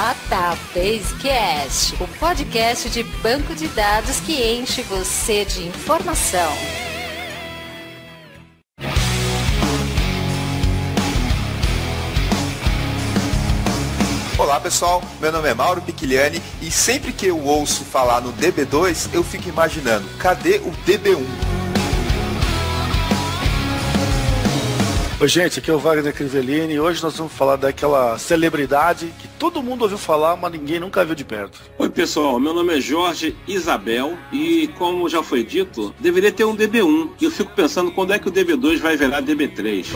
Databasecast, o podcast de banco de dados que enche você de informação. Olá pessoal, meu nome é Mauro Picchigliani e sempre que eu ouço falar no DB2, eu fico imaginando, cadê o DB1? Oi gente, aqui é o Wagner Crivellini e hoje nós vamos falar daquela celebridade que todo mundo ouviu falar, mas ninguém nunca viu de perto. Oi pessoal, meu nome é Jorge Isabel e como já foi dito, deveria ter um DB1 e eu fico pensando quando é que o DB2 vai virar DB3.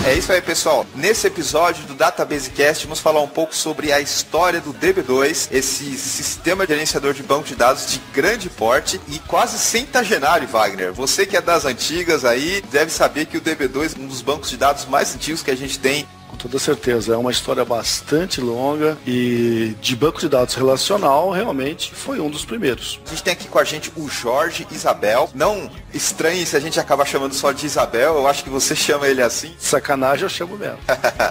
É isso aí pessoal, nesse episódio do Databasecast vamos falar um pouco sobre a história do DB2, esse sistema de gerenciador de banco de dados de grande porte e quase centenário, Wagner. Você que é das antigas aí, deve saber que o DB2 é um dos bancos de dados mais antigos que a gente tem. Com toda certeza, é uma história bastante longa e de banco de dados relacional realmente foi um dos primeiros. A gente tem aqui com a gente o Jorge Isabel. Não estranhe se a gente acabar chamando só de Isabel, eu acho que você chama ele assim. Sacanagem, eu chamo mesmo.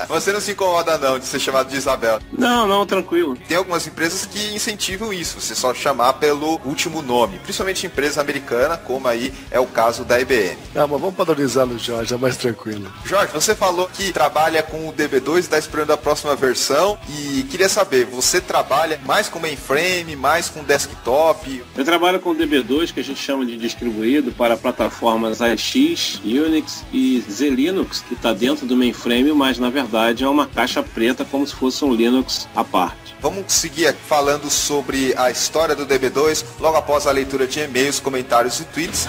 Você não se incomoda não de ser chamado de Isabel? Não, tranquilo. Tem algumas empresas que incentivam isso, você só chamar pelo último nome, principalmente empresa americana, como aí é o caso da IBM. Mas vamos padronizar no Jorge, é mais tranquilo. Jorge, você falou que trabalha com o DB2 e está esperando a próxima versão e queria saber, você trabalha mais com mainframe, mais com desktop? Eu trabalho com o DB2, que a gente chama de distribuído, para plataformas AX, Unix e Z-Linux, que está dentro do mainframe, mas na verdade é uma caixa preta como se fosse um Linux à parte. Vamos seguir falando sobre a história do DB2 logo após a leitura de e-mails, comentários e tweets.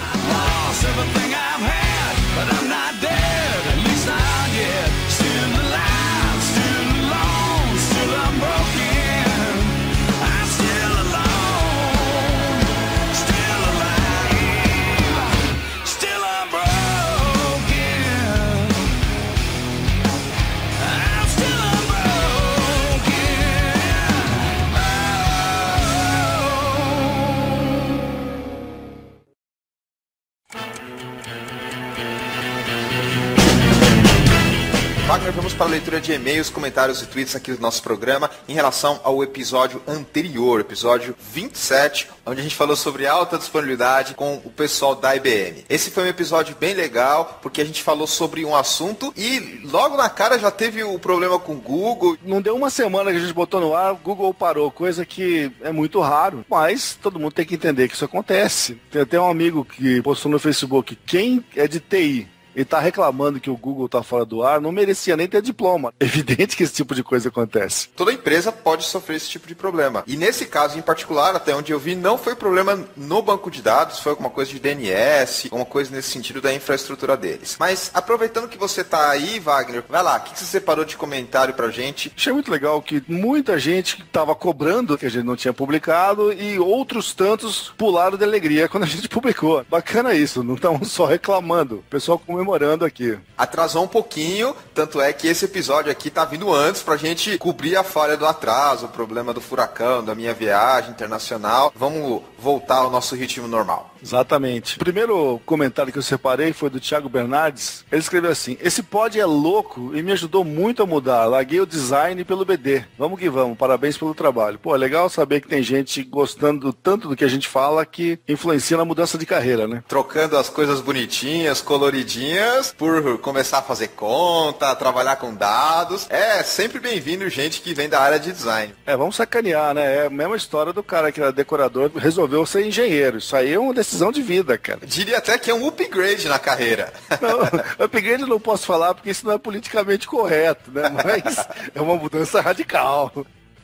Wagner, vamos para a leitura de e-mails, comentários e tweets aqui do nosso programa em relação ao episódio anterior, episódio 27, onde a gente falou sobre alta disponibilidade com o pessoal da IBM. Esse foi um episódio bem legal, porque a gente falou sobre um assunto e logo na cara já teve o problema com o Google. Não deu uma semana que a gente botou no ar, o Google parou, coisa que é muito raro, mas todo mundo tem que entender que isso acontece. Tem até um amigo que postou no Facebook, quem é de TI e tá reclamando que o Google tá fora do ar, não merecia nem ter diploma. É evidente que esse tipo de coisa acontece. Toda empresa pode sofrer esse tipo de problema. E nesse caso em particular, até onde eu vi, não foi problema no banco de dados, foi alguma coisa de DNS, alguma coisa nesse sentido da infraestrutura deles. Mas aproveitando que você tá aí, Wagner, vai lá, o que você separou de comentário pra gente? Achei muito legal que muita gente tava cobrando que a gente não tinha publicado e outros tantos pularam de alegria quando a gente publicou. Bacana isso, não estão só reclamando. O pessoal comemorando aqui. Atrasou um pouquinho, tanto é que esse episódio aqui tá vindo antes pra gente cobrir a falha do atraso, o problema do furacão, da minha viagem internacional. Vamos voltar ao nosso ritmo normal. Exatamente. O primeiro comentário que eu separei foi do Thiago Bernardes. Ele escreveu assim: esse pod é louco e me ajudou muito a mudar. Larguei o design pelo BD. Vamos que vamos, parabéns pelo trabalho. Pô, é legal saber que tem gente gostando tanto do que a gente fala que influencia na mudança de carreira, né? Trocando as coisas bonitinhas, coloridinhas, por começar a fazer conta, trabalhar com dados. É sempre bem-vindo gente que vem da área de design. Vamos sacanear, né? É a mesma história do cara que era decorador, resolveu ser engenheiro. Isso aí é uma decisão de vida, cara. Diria até que é um upgrade na carreira. Não, upgrade eu não posso falar porque isso não é politicamente correto, né? Mas é uma mudança radical.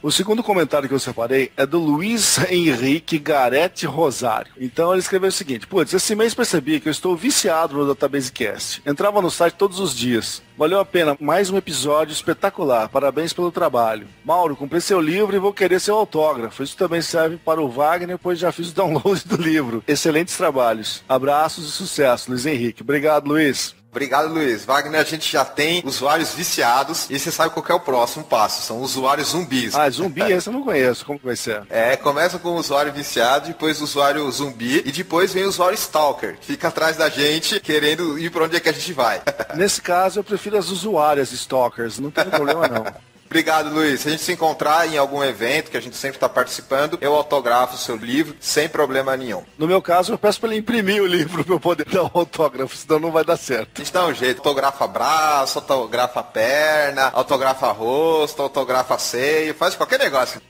O segundo comentário que eu separei é do Luiz Henrique Garete Rosário. Então ele escreveu o seguinte: putz, esse mês percebi que eu estou viciado no Databasecast. Entrava no site todos os dias. Valeu a pena, mais um episódio espetacular. Parabéns pelo trabalho. Mauro, comprei seu livro e vou querer seu autógrafo. Isso também serve para o Wagner, pois já fiz o download do livro. Excelentes trabalhos. Abraços e sucesso, Luiz Henrique. Obrigado, Luiz. Obrigado, Luiz. Wagner, a gente já tem usuários viciados e você sabe qual que é o próximo passo. São usuários zumbis. Ah, zumbi? Esse eu não conheço. Como que vai ser? Começa com o usuário viciado, depois o usuário zumbi e depois vem o usuário stalker, que fica atrás da gente querendo ir pra onde é que a gente vai. Nesse caso, eu prefiro as usuárias stalkers. Não tem problema, não. Obrigado, Luiz. Se a gente se encontrar em algum evento que a gente sempre está participando, eu autografo o seu livro sem problema nenhum. No meu caso, eu peço para ele imprimir o livro para eu poder dar um autógrafo, senão não vai dar certo. A gente dá um jeito. Autografa braço, autografa perna, autografa rosto, autografa seio, faz qualquer negócio.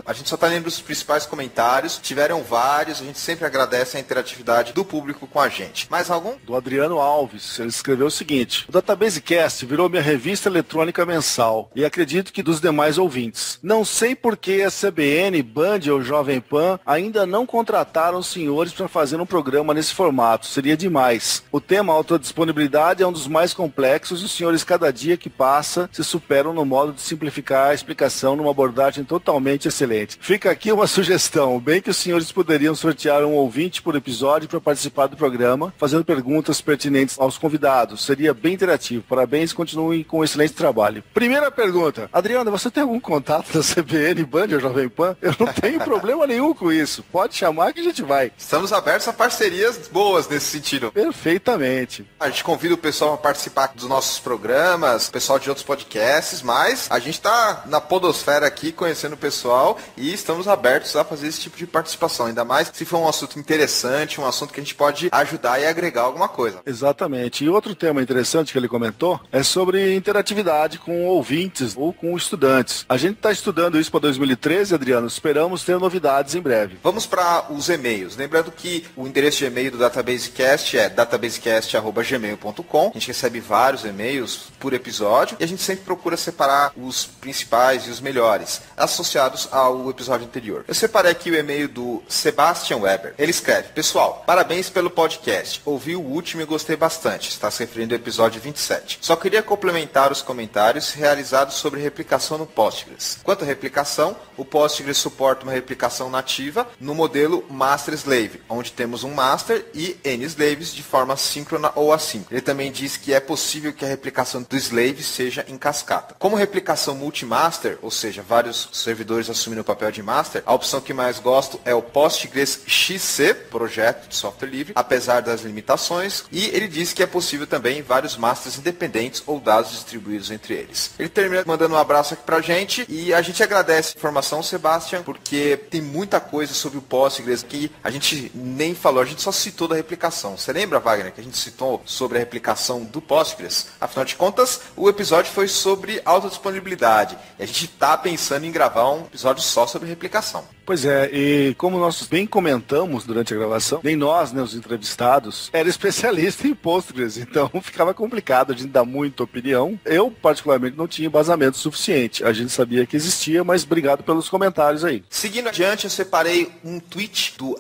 A gente só está lendo os principais comentários, tiveram vários, a gente sempre agradece a interatividade do público com a gente. Mais algum? Do Adriano Alves, ele escreveu o seguinte: o Database Cast virou minha revista eletrônica mensal e acredito que dos demais ouvintes. Não sei por que a CBN, Band ou Jovem Pan ainda não contrataram os senhores para fazer um programa nesse formato, seria demais. O tema autodisponibilidade é um dos mais complexos e os senhores cada dia que passa se superam no modo de simplificar a explicação numa abordagem totalmente excelente. Fica aqui uma sugestão, bem que os senhores poderiam sortear um ouvinte por episódio para participar do programa, fazendo perguntas pertinentes aos convidados. Seria bem interativo. Parabéns e continuem com um excelente trabalho. Primeira pergunta. Adriana, você tem algum contato da CBN, Band ou Jovem Pan? Eu não tenho problema nenhum com isso. Pode chamar que a gente vai. Estamos abertos a parcerias boas nesse sentido. Perfeitamente. A gente convida o pessoal a participar dos nossos programas, o pessoal de outros podcasts, mas a gente está na podosfera aqui conhecendo o pessoal e estamos abertos a fazer esse tipo de participação, ainda mais se for um assunto interessante, um assunto que a gente pode ajudar e agregar alguma coisa. Exatamente. E outro tema interessante que ele comentou é sobre interatividade com ouvintes ou com estudantes. A gente está estudando isso para 2013, Adriano. Esperamos ter novidades em breve. Vamos para os e-mails. Lembrando que o endereço de e-mail do DatabaseCast é databasecast@gmail.com. A gente recebe vários e-mails por episódio e a gente sempre procura separar os principais e os melhores, associados ao episódio anterior. Eu separei aqui o e-mail do Sebastian Weber. Ele escreve: pessoal, parabéns pelo podcast. Ouvi o último e gostei bastante. Está se referindo ao episódio 27. Só queria complementar os comentários realizados sobre replicação no Postgres. Quanto à replicação, o Postgres suporta uma replicação nativa no modelo Master-Slave, onde temos um master e N slaves de forma síncrona ou assíncrona. Ele também diz que é possível que a replicação do slave seja em cascata. Como replicação multimaster, ou seja, vários servidores assumindo o papel de master, a opção que mais gosto é o Postgres XC, projeto de software livre, apesar das limitações, e ele diz que é possível também vários masters independentes ou dados distribuídos entre eles. Ele termina mandando um abraço aqui pra gente e a gente agradece a informação, Sebastian, porque tem muita coisa sobre o Postgres que a gente nem falou, a gente só citou da replicação. Você lembra, Wagner, que a gente citou sobre a replicação do Postgres? Afinal de contas, o episódio foi sobre autodisponibilidade e a gente tá pensando em gravar um episódio só sobre replicação. Pois é, e como nós bem comentamos durante a gravação, nem nós, né, os entrevistados, era especialista em Postgres, então ficava complicado a gente dar muita opinião. Eu, particularmente, não tinha embasamento suficiente. A gente sabia que existia, mas obrigado pelos comentários aí. Seguindo adiante, eu separei um tweet do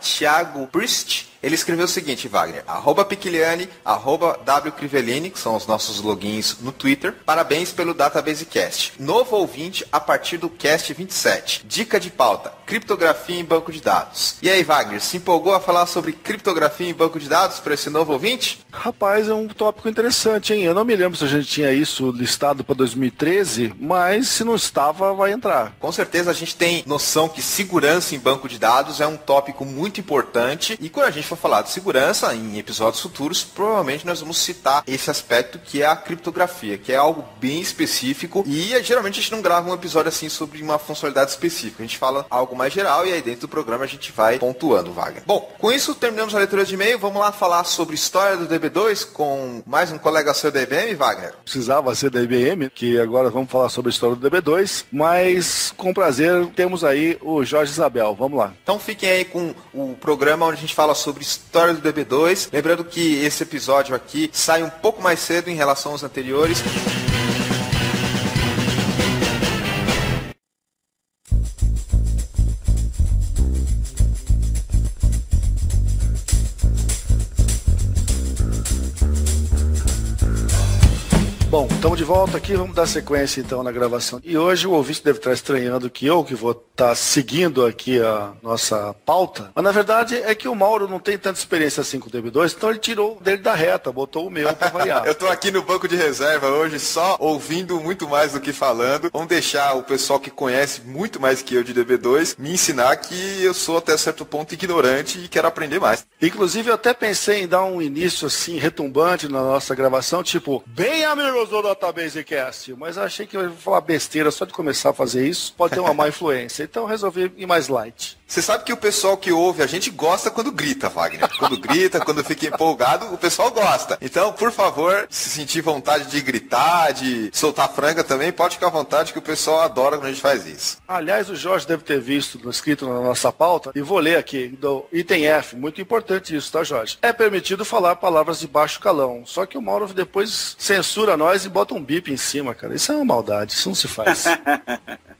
@Thiago Priest. Ele escreveu o seguinte, Wagner: @Piquiliani, @WCrivelini, que são os nossos logins no Twitter. Parabéns pelo DatabaseCast. Novo ouvinte a partir do Cast 27. Dica de pauta: criptografia em banco de dados. E aí, Wagner, se empolgou a falar sobre criptografia em banco de dados para esse novo ouvinte? Rapaz, é um tópico interessante, hein? Eu não me lembro se a gente tinha isso listado para 2013, mas se não estava, vai entrar. Com certeza a gente tem noção que segurança em banco de dados é um tópico muito importante e quando a gente for falar de segurança em episódios futuros, provavelmente nós vamos citar esse aspecto que é a criptografia, que é algo bem específico e geralmente a gente não grava um episódio assim sobre uma funcionalidade específica, a gente fala algo mais geral e aí dentro do programa a gente vai pontuando, Wagner. Bom, com isso terminamos a leitura de e-mail, vamos lá falar sobre história do DB2 com mais um colega seu da IBM, Wagner? Precisava ser da IBM, que agora vamos falar sobre a história do DB2, mas com prazer temos aí o Jorge Isabel, vamos lá. Então fiquem aí com o programa onde a gente fala sobre história do DB2. Lembrando que esse episódio aqui sai um pouco mais cedo em relação aos anteriores. Bom, estamos de volta aqui, vamos dar sequência então na gravação. E hoje o ouvinte deve estar estranhando que eu que vou estar seguindo aqui a nossa pauta, mas na verdade é que o Mauro não tem tanta experiência assim com o DB2, então ele tirou dele da reta, botou o meu para variar. Eu tô aqui no banco de reserva hoje só ouvindo muito mais do que falando. Vamos deixar o pessoal que conhece muito mais que eu de DB2 me ensinar que eu sou até certo ponto ignorante e quero aprender mais. Inclusive eu até pensei em dar um início assim retumbante na nossa gravação, tipo, bem amigos do Database Cast, mas achei que eu ia falar besteira só de começar a fazer isso, pode ter uma má influência, então eu resolvi ir mais light. Você sabe que o pessoal que ouve a gente gosta quando grita, Wagner. Quando grita, quando fica empolgado, o pessoal gosta. Então, por favor, se sentir vontade de gritar, de soltar franga também, pode ficar à vontade que o pessoal adora quando a gente faz isso. Aliás, o Jorge deve ter visto escrito na nossa pauta, e vou ler aqui, do item F, muito importante isso, tá, Jorge? É permitido falar palavras de baixo calão, só que o Mauro depois censura nós e bota um bip em cima, cara. Isso é uma maldade, isso não se faz.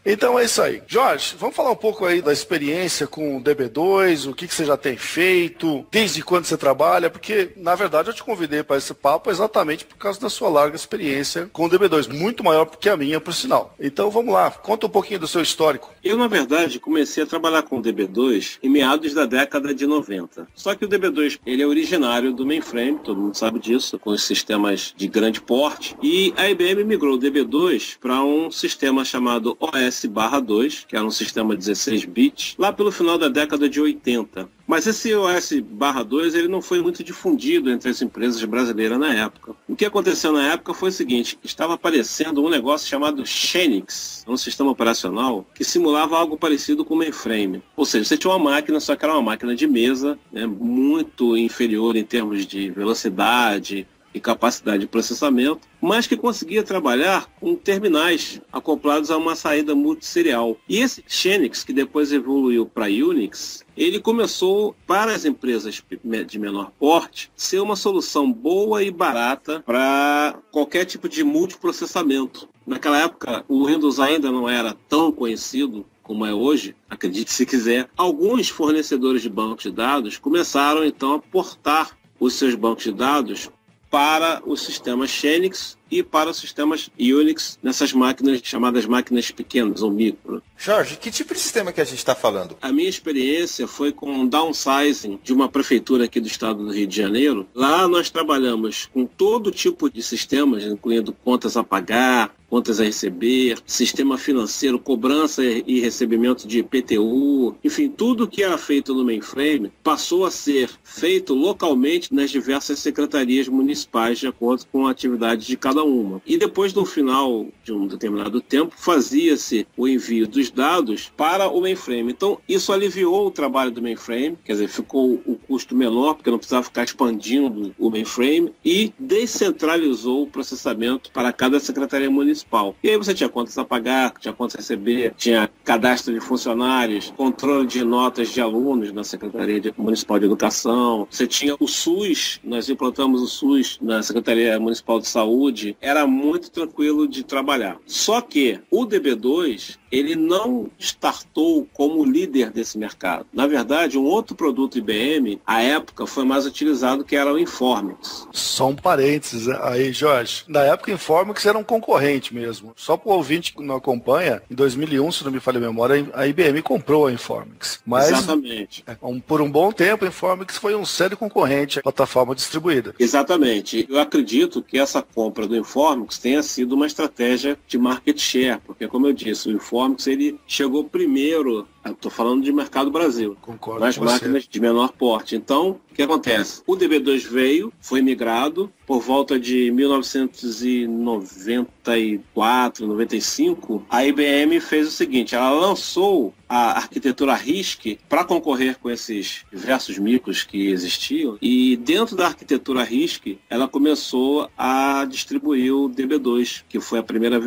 Então é isso aí. Jorge, vamos falar um pouco aí da experiência com o DB2, o que você já tem feito, desde quando você trabalha, porque, na verdade, eu te convidei para esse papo exatamente por causa da sua larga experiência com o DB2, muito maior que a minha, por sinal. Então vamos lá, conta um pouquinho do seu histórico. Eu, na verdade, comecei a trabalhar com o DB2 em meados da década de 90. Só que o DB2, ele é originário do mainframe, todo mundo sabe disso, com os sistemas de grande porte, e a IBM migrou o DB2 para um sistema chamado OS/2, que era um sistema 16-bit, lá pelo final da década de 80. Mas esse OS/2 ele não foi muito difundido entre as empresas brasileiras na época. O que aconteceu na época foi o seguinte, estava aparecendo um negócio chamado Xenix, um sistema operacional que simulava algo parecido com o mainframe. Ou seja, você tinha uma máquina, só que era uma máquina de mesa, né, muito inferior em termos de velocidade e capacidade de processamento, mas que conseguia trabalhar com terminais acoplados a uma saída multisserial. E esse Xenix, que depois evoluiu para Unix, ele começou, para as empresas de menor porte, ser uma solução boa e barata para qualquer tipo de multiprocessamento. Naquela época, o Windows ainda não era tão conhecido como é hoje, acredite se quiser. Alguns fornecedores de bancos de dados começaram, então, a portar os seus bancos de dados para os sistemas Xenix e para os sistemas Unix nessas máquinas chamadas máquinas pequenas ou micro. Jorge, que tipo de sistema que a gente está falando? A minha experiência foi com um downsizing de uma prefeitura aqui do estado do Rio de Janeiro. Lá nós trabalhamos com todo tipo de sistemas, incluindo contas a pagar, contas a receber, sistema financeiro, cobrança e recebimento de IPTU, enfim, tudo que era feito no mainframe passou a ser feito localmente nas diversas secretarias municipais de acordo com a atividade de cada uma. E depois do final de um determinado tempo, fazia-se o envio dos dados para o mainframe. Então, isso aliviou o trabalho do mainframe, quer dizer, ficou o custo menor, porque não precisava ficar expandindo o mainframe, e descentralizou o processamento para cada secretaria municipal. E aí você tinha contas a pagar, tinha contas a receber, tinha cadastro de funcionários, controle de notas de alunos na Secretaria Municipal de Educação, você tinha o SUS, nós implantamos o SUS na Secretaria Municipal de Saúde, era muito tranquilo de trabalhar. Só que o DB2, ele não startou como líder desse mercado. Na verdade, um outro produto IBM, à época, foi mais utilizado, que era o Informix. Só um parênteses aí, Jorge. Na época, o Informix era um concorrente mesmo. Só para o ouvinte que não acompanha, em 2001, se não me falha a memória, a IBM comprou a Informix. Mas, exatamente. Por um bom tempo, a Informix foi um sério concorrente à plataforma distribuída. Exatamente. Eu acredito que essa compra do Informix tenha sido uma estratégia de market share, porque, como eu disse, o Informix ele chegou primeiro, estou falando de mercado Brasil, concordo nas máquinas de menor porte. Então, o que acontece? O DB2 veio, foi migrado, por volta de 1994, 95, a IBM fez o seguinte, ela lançou a arquitetura RISC para concorrer com esses diversos micros que existiam, e dentro da arquitetura RISC, ela começou a distribuir o DB2, que foi a primeira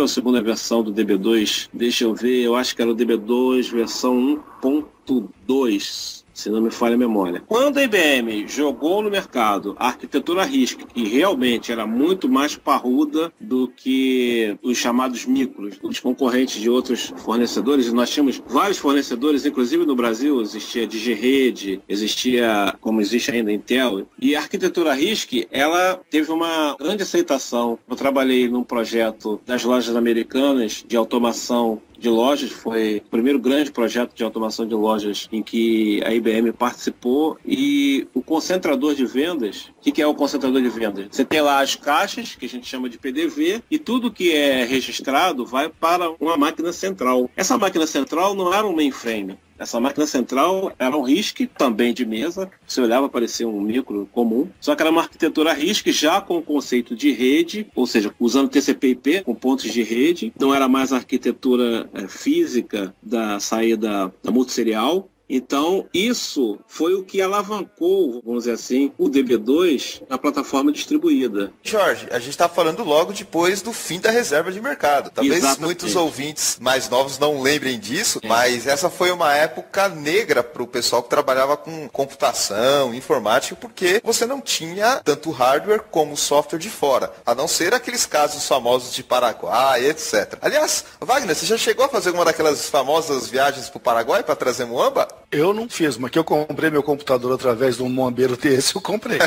ou segunda versão do DB2, deixa eu ver, eu acho que era o DB2 versão 1.0. 2.2, se não me falha a memória. Quando a IBM jogou no mercado a arquitetura RISC, que realmente era muito mais parruda do que os chamados micros, os concorrentes de outros fornecedores, e nós tínhamos vários fornecedores, inclusive no Brasil, existia DigiRede, existia, como existe ainda, Intel, e a arquitetura RISC, ela teve uma grande aceitação. Eu trabalhei num projeto das lojas americanas de automação de lojas, foi o primeiro grande projeto de automação de lojas em que a IBM participou, e o concentrador de vendas, o que é o concentrador de vendas? Você tem lá as caixas, que a gente chama de PDV, e tudo que é registrado vai para uma máquina central. Essa máquina central não era um mainframe. Essa máquina central era um RISC, também de mesa. Você olhava, parecia um micro comum. Só que era uma arquitetura RISC já com o conceito de rede, ou seja, usando TCP/IP com pontos de rede. Não era mais a arquitetura física da saída da multisserial. Então, isso foi o que alavancou, vamos dizer assim, o DB2 na plataforma distribuída. Jorge, a gente está falando logo depois do fim da reserva de mercado. Talvez Exatamente. Muitos ouvintes mais novos não lembrem disso, mas essa foi uma época negra para o pessoal que trabalhava com computação, informática, porque você não tinha tanto hardware como software de fora, a não ser aqueles casos famosos de Paraguai, etc. Aliás, Wagner, você já chegou a fazer uma daquelas famosas viagens para o Paraguai para trazer muamba? Eu não fiz, mas que eu comprei meu computador através de um muambeiro desse, eu comprei.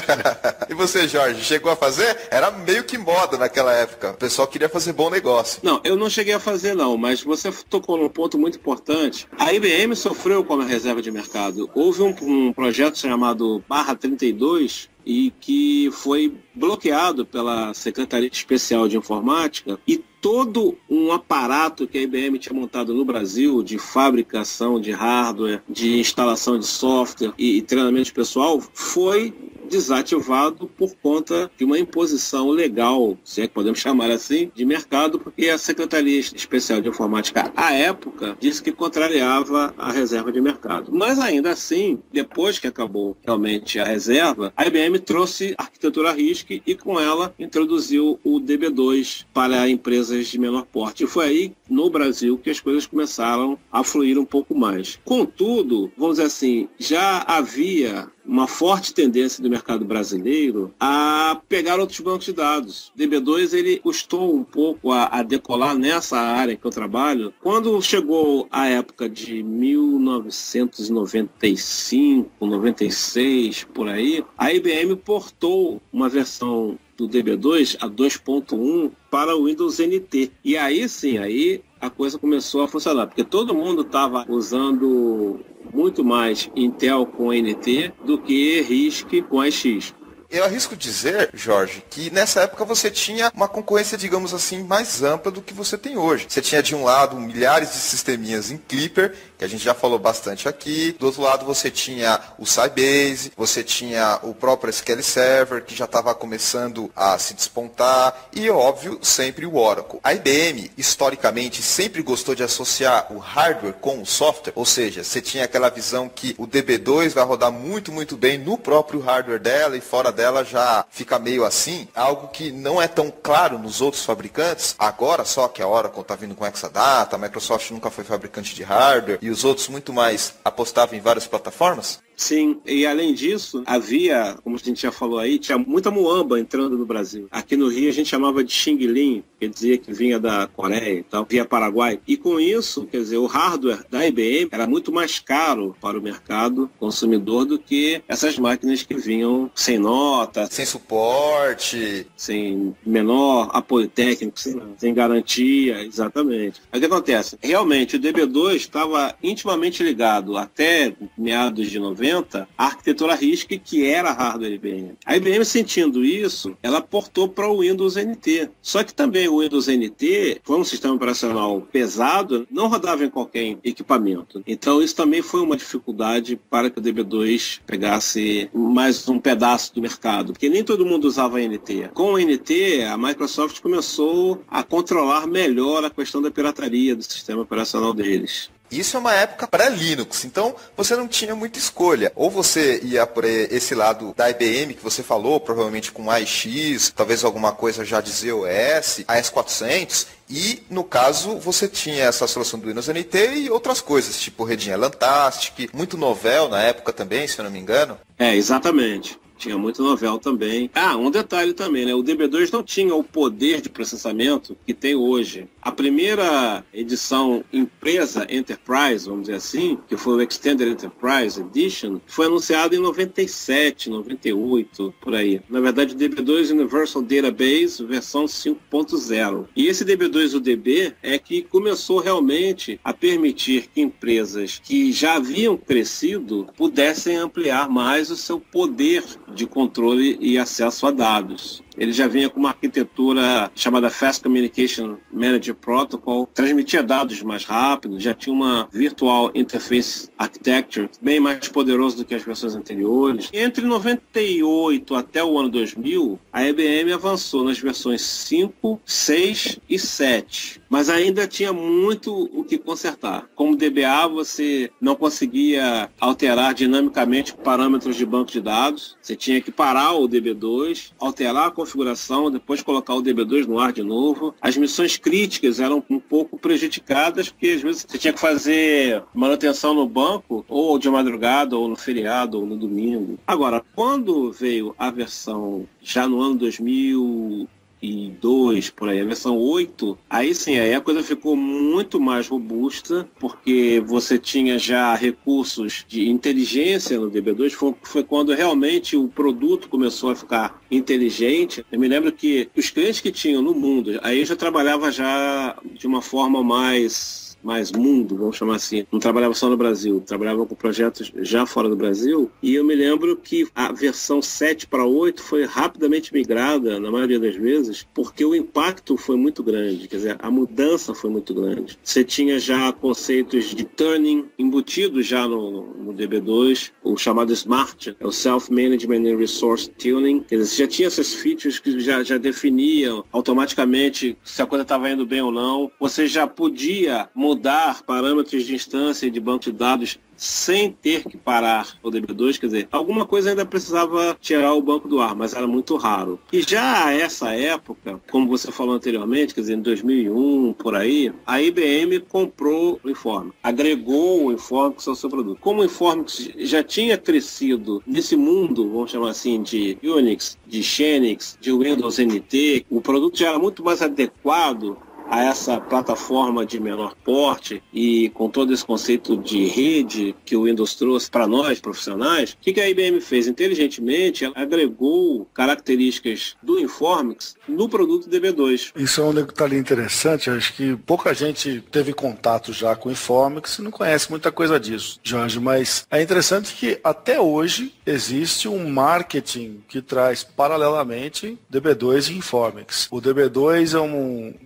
E você, Jorge, chegou a fazer? Era meio que moda naquela época. O pessoal queria fazer bom negócio. Não, eu não cheguei a fazer não, mas você tocou num ponto muito importante. A IBM sofreu com a reserva de mercado. Houve um projeto chamado Barra 32, e que foi bloqueado pela Secretaria Especial de Informática, e todo um aparato que a IBM tinha montado no Brasil de fabricação de hardware, de instalação de software e treinamento de pessoal foi desativado por conta de uma imposição legal, se é que podemos chamar assim, de mercado, porque a Secretaria Especial de Informática, à época, disse que contrariava a reserva de mercado. Mas ainda assim, depois que acabou realmente a reserva, a IBM trouxe a arquitetura RISC e com ela introduziu o DB2 para empresas de menor porte. E foi aí, no Brasil, que as coisas começaram a fluir um pouco mais. Contudo, vamos dizer assim, já havia uma forte tendência do mercado brasileiro a pegar outros bancos de dados. O DB2 ele custou um pouco a decolar nessa área que eu trabalho. Quando chegou a época de 1995, 96, por aí, a IBM portou uma versão do DB2, a 2.1, para o Windows NT. E aí sim, aí a coisa começou a funcionar, porque todo mundo estava usando muito mais Intel com NT do que RISC com AX. Eu arrisco dizer, Jorge, que nessa época você tinha uma concorrência, digamos assim, mais ampla do que você tem hoje. Você tinha de um lado milhares de sisteminhas em Clipper, que a gente já falou bastante aqui. Do outro lado você tinha o Sybase, você tinha o próprio SQL Server, que já estava começando a se despontar, e óbvio, sempre o Oracle. A IBM, historicamente, sempre gostou de associar o hardware com o software, ou seja, você tinha aquela visão que o DB2 vai rodar muito, muito bem no próprio hardware dela e fora dela já fica meio assim, algo que não é tão claro nos outros fabricantes. Agora só que a Oracle está vindo com Exadata, a Microsoft nunca foi fabricante de hardware e os outros muito mais apostavam em várias plataformas. Sim, e além disso, havia, como a gente já falou aí, tinha muita muamba entrando no Brasil. Aqui no Rio a gente chamava de Xing Ling, quer dizer que vinha da Coreia e tal, via Paraguai. E com isso, quer dizer, o hardware da IBM era muito mais caro para o mercado consumidor do que essas máquinas que vinham sem nota, sem suporte, sem menor apoio técnico, sem garantia, exatamente. Aí o que acontece? Realmente, o DB2 estava intimamente ligado até meados de 90, a arquitetura RISC, que era hardware IBM. A IBM, sentindo isso, ela portou para o Windows NT. Só que também o Windows NT, foi um sistema operacional pesado, não rodava em qualquer equipamento. Então isso também foi uma dificuldade para que o DB2 pegasse mais um pedaço do mercado, porque nem todo mundo usava NT. Com o NT, a Microsoft começou a controlar melhor a questão da pirataria do sistema operacional deles. Isso é uma época pré-Linux, então você não tinha muita escolha. Ou você ia por esse lado da IBM que você falou, provavelmente com AIX, talvez alguma coisa já de ZOS, AS400, e no caso você tinha essa solução do Windows NT e outras coisas, tipo redinha Lantastic, muito Novell na época também, se eu não me engano. Exatamente. Tinha muito Novell também. Um detalhe também, né? O DB2 não tinha o poder de processamento que tem hoje. A primeira edição empresa Enterprise, vamos dizer assim, que foi o Extended Enterprise Edition, foi anunciado em 97, 98, por aí. Na verdade, o DB2 Universal Database, versão 5.0. E esse DB2 UDB é que começou realmente a permitir que empresas que já haviam crescido pudessem ampliar mais o seu poder de controle e acesso a dados. Ele já vinha com uma arquitetura chamada Fast Communication Manager Protocol, transmitia dados mais rápido, já tinha uma Virtual Interface Architecture bem mais poderoso do que as versões anteriores. Entre 98 até o ano 2000, a IBM avançou nas versões 5, 6 e 7, mas ainda tinha muito o que consertar. Como DBA, você não conseguia alterar dinamicamente parâmetros de banco de dados, você tinha que parar o DB2, alterar a configuração, depois colocar o DB2 no ar de novo. As missões críticas eram um pouco prejudicadas, porque às vezes você tinha que fazer manutenção no banco, ou de madrugada, ou no feriado, ou no domingo. Agora, quando veio a versão, já no ano 2002, por aí, a versão 8, aí sim, aí a coisa ficou muito mais robusta, porque você tinha já recursos de inteligência no DB2, foi quando realmente o produto começou a ficar inteligente. Eu me lembro que os clientes que tinham no mundo, aí eu já trabalhava já de uma forma mais mundo, vamos chamar assim. Não trabalhava só no Brasil, trabalhava com projetos já fora do Brasil. E eu me lembro que a versão 7 para 8 foi rapidamente migrada, na maioria das vezes, porque o impacto foi muito grande, quer dizer, a mudança foi muito grande. Você tinha já conceitos de tuning embutidos já no DB2, o chamado SMART, o Self-Management and Resource Tuning. Quer dizer, você já tinha essas features que já definiam automaticamente se a coisa estava indo bem ou não. Você já podia mudar parâmetros de instância e de banco de dados sem ter que parar o DB2, quer dizer, alguma coisa ainda precisava tirar o banco do ar, mas era muito raro. E já a essa época, como você falou anteriormente, quer dizer, em 2001, por aí, a IBM comprou o Informix, agregou o Informix ao seu produto. Como o Informix já tinha crescido nesse mundo, vamos chamar assim, de Unix, de Xenix, de Windows NT, o produto já era muito mais adequado a essa plataforma de menor porte e com todo esse conceito de rede que o Windows trouxe para nós, profissionais. O que a IBM fez? Inteligentemente, ela agregou características do Informix no produto DB2. Isso é um detalhe interessante, acho que pouca gente teve contato já com o Informix e não conhece muita coisa disso, Jorge, mas é interessante que até hoje existe um marketing que traz paralelamente DB2 e Informix. O DB2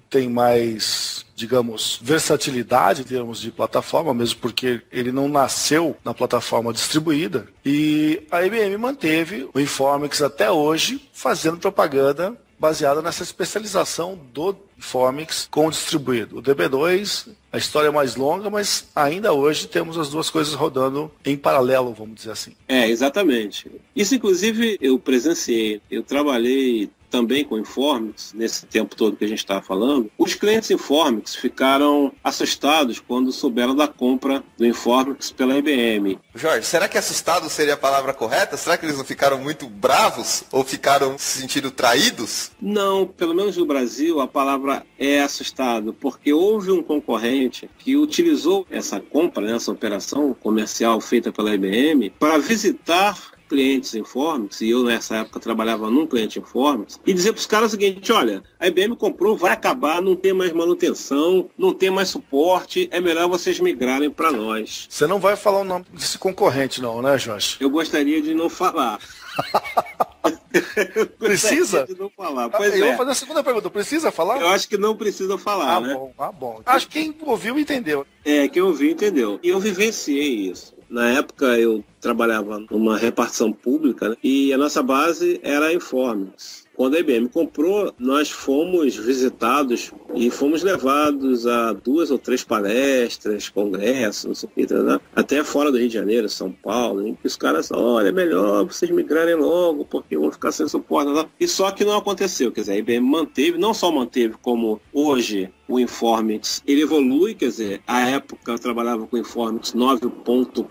tem mais, digamos, versatilidade em termos de plataforma, mesmo porque ele não nasceu na plataforma distribuída. E a IBM manteve o Informix até hoje, fazendo propaganda baseada nessa especialização do Informix com o distribuído. O DB2, a história é mais longa, mas ainda hoje temos as duas coisas rodando em paralelo, vamos dizer assim. Exatamente. Isso, inclusive, eu presenciei. Eu trabalhei também com Informix, nesse tempo todo que a gente estava falando. Os clientes Informix ficaram assustados quando souberam da compra do Informix pela IBM. Jorge, será que assustado seria a palavra correta? Será que eles não ficaram muito bravos? Ou ficaram se sentindo traídos? Não, pelo menos no Brasil a palavra é assustado, porque houve um concorrente que utilizou essa compra, né, essa operação comercial feita pela IBM, para visitar clientes Informix, e eu nessa época trabalhava num cliente Informix, e dizer para os caras o seguinte: olha, a IBM comprou, vai acabar, não tem mais manutenção, não tem mais suporte, é melhor vocês migrarem para nós. Você não vai falar o nome desse concorrente não, né, Jorge? Eu gostaria de não falar. Precisa? De não falar. Pois eu vou fazer a segunda pergunta, precisa falar? Eu acho que não precisa falar, né? Bom. Acho que quem ouviu entendeu. Quem ouviu entendeu. E eu vivenciei isso. Na época eu trabalhava numa repartição pública, né, e a nossa base era a Informix. Quando a IBM comprou, nós fomos visitados e fomos levados a 2 ou 3 palestras, congressos, não sei o que, né? Até fora do Rio de Janeiro, São Paulo, em que os caras falam, olha, é melhor vocês migrarem logo, porque vão ficar sem suporte. Né? E só que não aconteceu, quer dizer, a IBM manteve, não só manteve como hoje o Informix, ele evolui, quer dizer, à época eu trabalhava com o Informix 9.4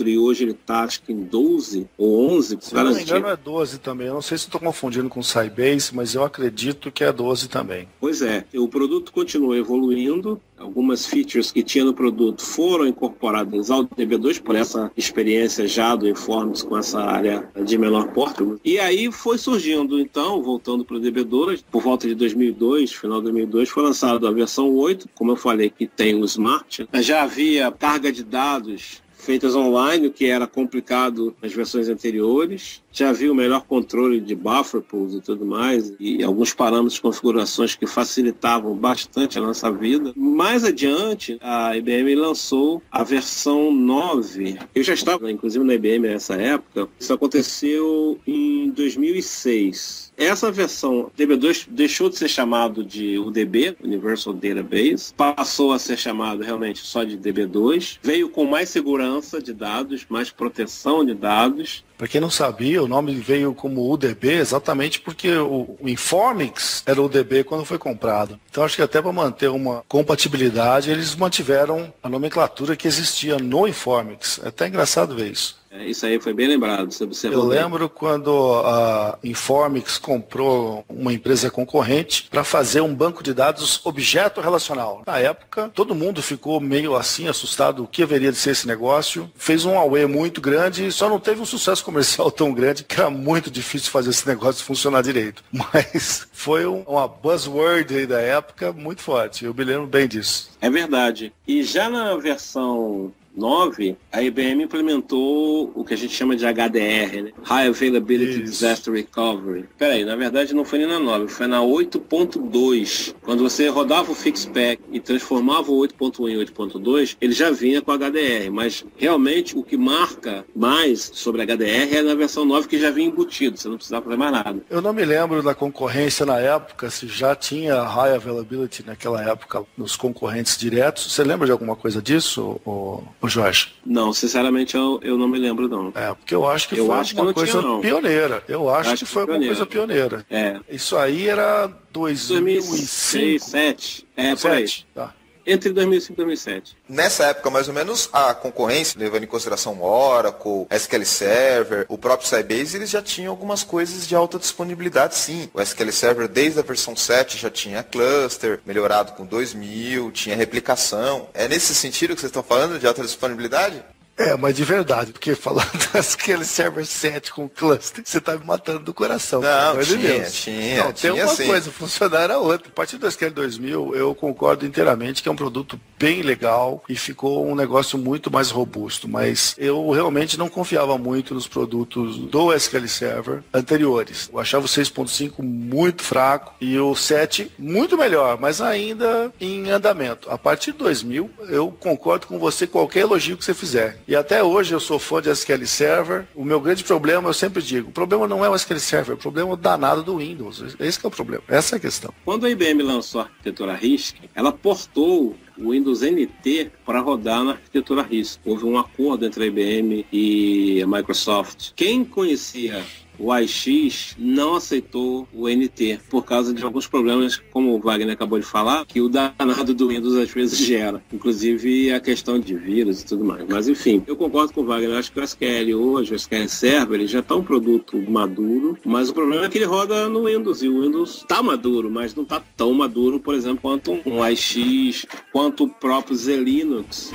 e hoje ele está acho que em 12 ou 11. Se não me engano é 12 também, eu não sei se estou confundindo com o Sybase, mas eu acredito que é 12 também. Pois é, o produto continua evoluindo, algumas features que tinha no produto foram incorporadas ao DB2 por essa experiência já do Informix com essa área de menor porte. E aí foi surgindo, então, voltando para o DB2, por volta de 2002, final de 2002, foi lançado a versão 8, como eu falei, que tem o Smart. Já havia carga de dados feitas online, o que era complicado nas versões anteriores. Já havia o melhor controle de buffer pools e tudo mais, e alguns parâmetros de configurações que facilitavam bastante a nossa vida. Mais adiante, a IBM lançou a versão 9. Eu já estava, inclusive, na IBM nessa época. Isso aconteceu em 2006. Essa versão DB2 deixou de ser chamado de UDB, Universal Database, passou a ser chamado realmente só de DB2, veio com mais segurança de dados, mais proteção de dados. Para quem não sabia, o nome veio como UDB exatamente porque o Informix era UDB quando foi comprado. Então acho que até para manter uma compatibilidade, eles mantiveram a nomenclatura que existia no Informix. É até engraçado ver isso. Isso aí foi bem lembrado. Eu lembro quando a Informix comprou uma empresa concorrente para fazer um banco de dados objeto relacional. Na época, todo mundo ficou meio assim, assustado o que haveria de ser esse negócio. Fez um auê muito grande e só não teve um sucesso comercial tão grande que era muito difícil fazer esse negócio funcionar direito. Mas foi uma buzzword aí da época muito forte. Eu me lembro bem disso. É verdade. E já na versão 9, a IBM implementou o que a gente chama de HDR, né? High Availability Disaster Recovery. Peraí, na verdade não foi nem na 9, foi na 8.2. Quando você rodava o Fixpack e transformava o 8.1 em 8.2, ele já vinha com HDR, mas realmente o que marca mais sobre HDR é na versão 9 que já vinha embutido, você não precisava fazer mais nada. Eu não me lembro da concorrência na época, se já tinha High Availability naquela época nos concorrentes diretos. Você lembra de alguma coisa disso, Jorge? Não, sinceramente eu não me lembro não. Porque eu acho que foi uma coisa pioneira. Eu acho que foi alguma coisa pioneira. Isso aí era 2006, 2007. Por aí. Tá. Entre 2005 e 2007. Nessa época, mais ou menos, a concorrência, levando em consideração o Oracle, SQL Server, o próprio Sybase, eles já tinham algumas coisas de alta disponibilidade, sim. O SQL Server, desde a versão 7, já tinha cluster, melhorado com 2000, tinha replicação. É nesse sentido que vocês estão falando, de alta disponibilidade? Mas de verdade, porque falando daquele Server 7 com cluster, você tá me matando do coração. Não, tinha. Tem uma sim. Coisa, funcionar era outra. A partir do SQL 2000, eu concordo inteiramente que é um produto bem legal e ficou um negócio muito mais robusto, mas eu realmente não confiava muito nos produtos do SQL Server anteriores. Eu achava o 6.5 muito fraco e o 7 muito melhor, mas ainda em andamento. A partir de 2000, eu concordo com você qualquer elogio que você fizer. E até hoje eu sou fã de SQL Server. O meu grande problema, eu sempre digo, o problema não é o SQL Server, o problema é o danado do Windows. Esse que é o problema, essa é a questão. Quando a IBM lançou a arquitetura RISC, ela portou o Windows NT para rodar na arquitetura RISC. Houve um acordo entre a IBM e a Microsoft. Quem conhecia o AIX não aceitou o NT por causa de alguns problemas, como o Wagner acabou de falar, que o danado do Windows às vezes gera, inclusive a questão de vírus e tudo mais. Mas enfim, eu concordo com o Wagner, eu acho que o SQL hoje, o SQL Server, ele já está um produto maduro, mas o problema é que ele roda no Windows, e o Windows está maduro, mas não está tão maduro, por exemplo, quanto um AIX, quanto o próprio Linux.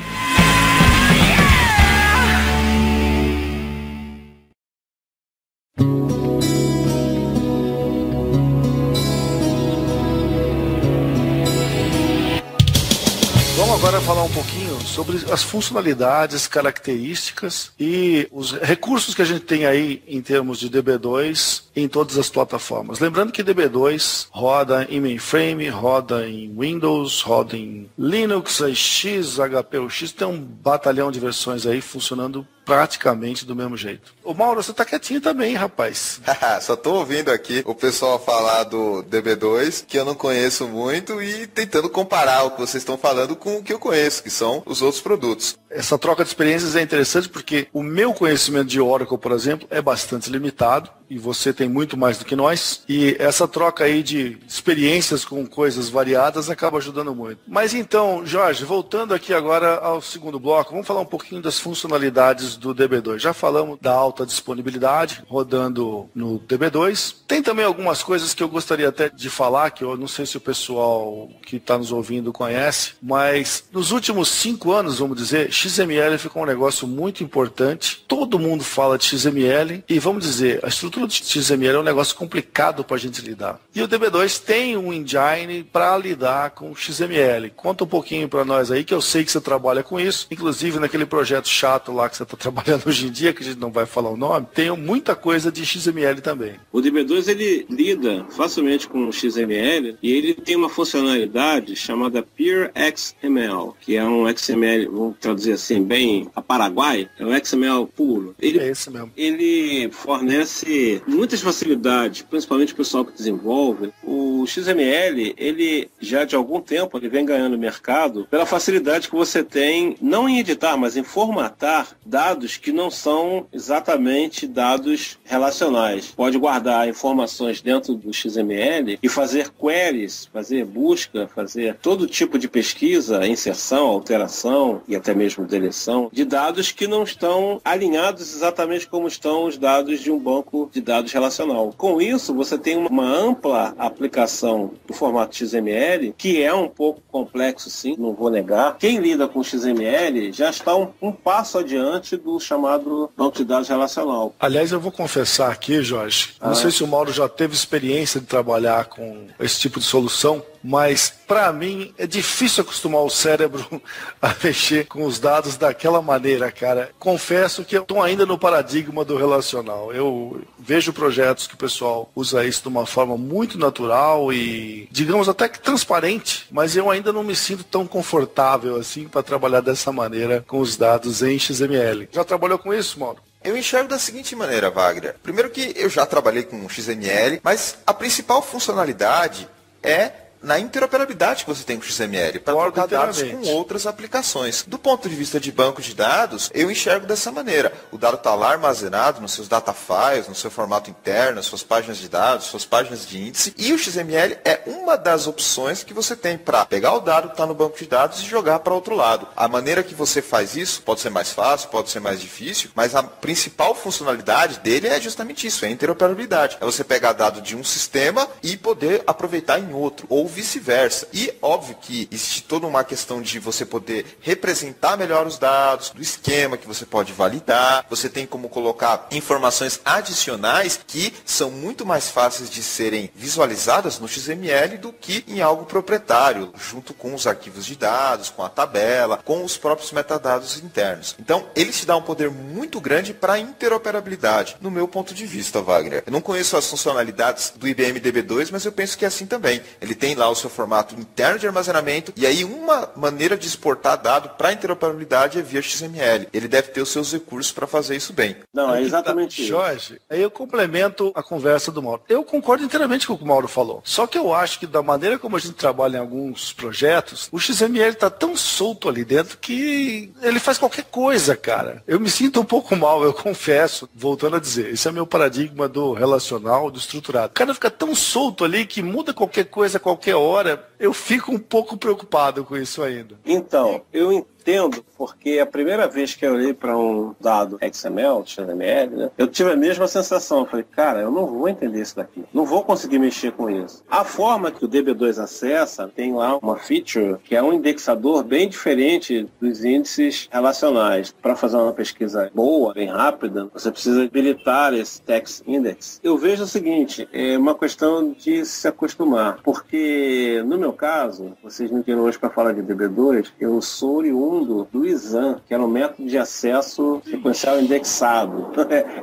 Vamos agora falar um pouquinho sobre as funcionalidades, características e os recursos que a gente tem aí em termos de DB2 em todas as plataformas. Lembrando que DB2 roda em mainframe, roda em Windows, roda em Linux, X, HP, UX, tem um batalhão de versões aí funcionando praticamente do mesmo jeito. Ô Mauro, você tá quietinho também, rapaz. Só tô ouvindo aqui o pessoal falar do DB2, que eu não conheço muito, e tentando comparar o que vocês estão falando com o que eu conheço, que são os outros produtos. Essa troca de experiências é interessante porque o meu conhecimento de Oracle, por exemplo, é bastante limitado, e você tem muito mais do que nós, e essa troca aí de experiências com coisas variadas acaba ajudando muito. Mas então, Jorge, voltando aqui agora ao segundo bloco, vamos falar um pouquinho das funcionalidades do DB2. Já falamos da alta disponibilidade rodando no DB2. Tem também algumas coisas que eu gostaria até de falar, que eu não sei se o pessoal que está nos ouvindo conhece, mas nos últimos 5 anos, vamos dizer, XML ficou um negócio muito importante. Todo mundo fala de XML e, vamos dizer, a estrutura de XML é um negócio complicado para a gente lidar. E o DB2 tem um engine para lidar com XML. Conta um pouquinho para nós aí, que eu sei que você trabalha com isso, inclusive naquele projeto chato lá que você está trabalhando hoje em dia, que a gente não vai falar o nome, tem muita coisa de XML também. O DB2 ele lida facilmente com o XML e ele tem uma funcionalidade chamada Pure XML, que é um XML, vamos traduzir assim, bem a Paraguai, é um XML puro. É esse mesmo. Ele fornece muitas facilidades, principalmente o pessoal que desenvolve. O XML, ele já de algum tempo, ele vem ganhando mercado pela facilidade que você tem, não em editar, mas em formatar dados que não são exatamente dados relacionais. Pode guardar informações dentro do XML e fazer queries, fazer busca, fazer todo tipo de pesquisa, inserção, alteração e até mesmo deleção de dados que não estão alinhados exatamente como estão os dados de um banco de dados relacional. Com isso, você tem uma ampla aplicação do formato XML, que é um pouco complexo, sim, não vou negar. Quem lida com XML já está um passo adiante do chamado banco de dados relacional. Aliás, eu vou confessar aqui, Jorge, não sei se o Mauro já teve experiência de trabalhar com esse tipo de solução, mas para mim é difícil acostumar o cérebro a mexer com os dados daquela maneira, cara. Confesso que eu estou ainda no paradigma do relacional. Eu vejo projetos que o pessoal usa isso de uma forma muito natural e, digamos, até que transparente, mas eu ainda não me sinto tão confortável assim para trabalhar dessa maneira com os dados em XML. Já trabalhou com isso, Mauro? Eu enxergo da seguinte maneira, Wagner. Primeiro que eu já trabalhei com XML, mas a principal funcionalidade é na interoperabilidade que você tem com o XML, para trocar dados com outras aplicações. Do ponto de vista de banco de dados, eu enxergo dessa maneira. O dado está lá armazenado nos seus data files, no seu formato interno, nas suas páginas de dados, suas páginas de índice, e o XML é uma das opções que você tem para pegar o dado que está no banco de dados e jogar para outro lado. A maneira que você faz isso pode ser mais fácil, pode ser mais difícil, mas a principal funcionalidade dele é justamente isso, é a interoperabilidade. É você pegar dado de um sistema e poder aproveitar em outro, ou vice-versa. E óbvio que existe toda uma questão de você poder representar melhor os dados, do esquema que você pode validar, você tem como colocar informações adicionais que são muito mais fáceis de serem visualizadas no XML do que em algo proprietário, junto com os arquivos de dados, com a tabela, com os próprios metadados internos. Então, ele te dá um poder muito grande para a interoperabilidade, no meu ponto de vista, Wagner. Eu não conheço as funcionalidades do IBM DB2, mas eu penso que é assim também. Ele tem lá o seu formato interno de armazenamento, e aí uma maneira de exportar dado para interoperabilidade é via XML. Ele deve ter os seus recursos para fazer isso bem. Não, é exatamente isso. Jorge, aí eu complemento a conversa do Mauro. Eu concordo inteiramente com o que o Mauro falou. Só que eu acho que da maneira como a gente trabalha em alguns projetos, o XML está tão solto ali dentro que ele faz qualquer coisa, cara. Eu me sinto um pouco mal, eu confesso, voltando a dizer, esse é meu paradigma do relacional, do estruturado. O cara fica tão solto ali que muda qualquer coisa, qualquer hora, eu fico um pouco preocupado com isso ainda. Então, eu entendo, porque a primeira vez que eu olhei para um dado XML, né, eu tive a mesma sensação. Eu falei, cara, eu não vou entender isso daqui. Não vou conseguir mexer com isso. A forma que o DB2 acessa, tem lá uma feature que é um indexador bem diferente dos índices relacionais. Para fazer uma pesquisa boa, bem rápida, você precisa habilitar esse text index. Eu vejo o seguinte, é uma questão de se acostumar, porque no meu caso, vocês me viram hoje para falar de DB2, eu sou oriundo do ISAN, que era um método de acesso sequencial indexado.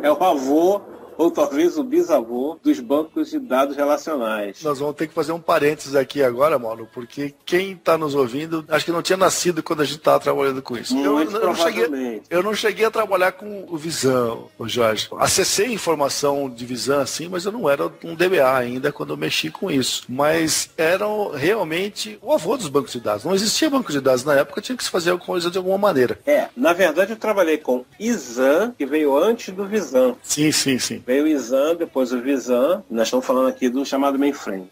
É o avô ou talvez o bisavô dos bancos de dados relacionais. Nós vamos ter que fazer um parênteses aqui agora, Mauro, porque quem está nos ouvindo, acho que não tinha nascido quando a gente estava trabalhando com isso. Eu não cheguei a trabalhar com o Visan, o Jorge. Acessei informação de Visan, assim, mas eu não era um DBA ainda quando eu mexi com isso. Mas eram realmente o avô dos bancos de dados. Não existia banco de dados na época, tinha que se fazer alguma coisa de alguma maneira. Na verdade eu trabalhei com ISAN, que veio antes do Visan. Sim. Veio o ISAN, depois o Visan. Nós estamos falando aqui do chamado mainframe.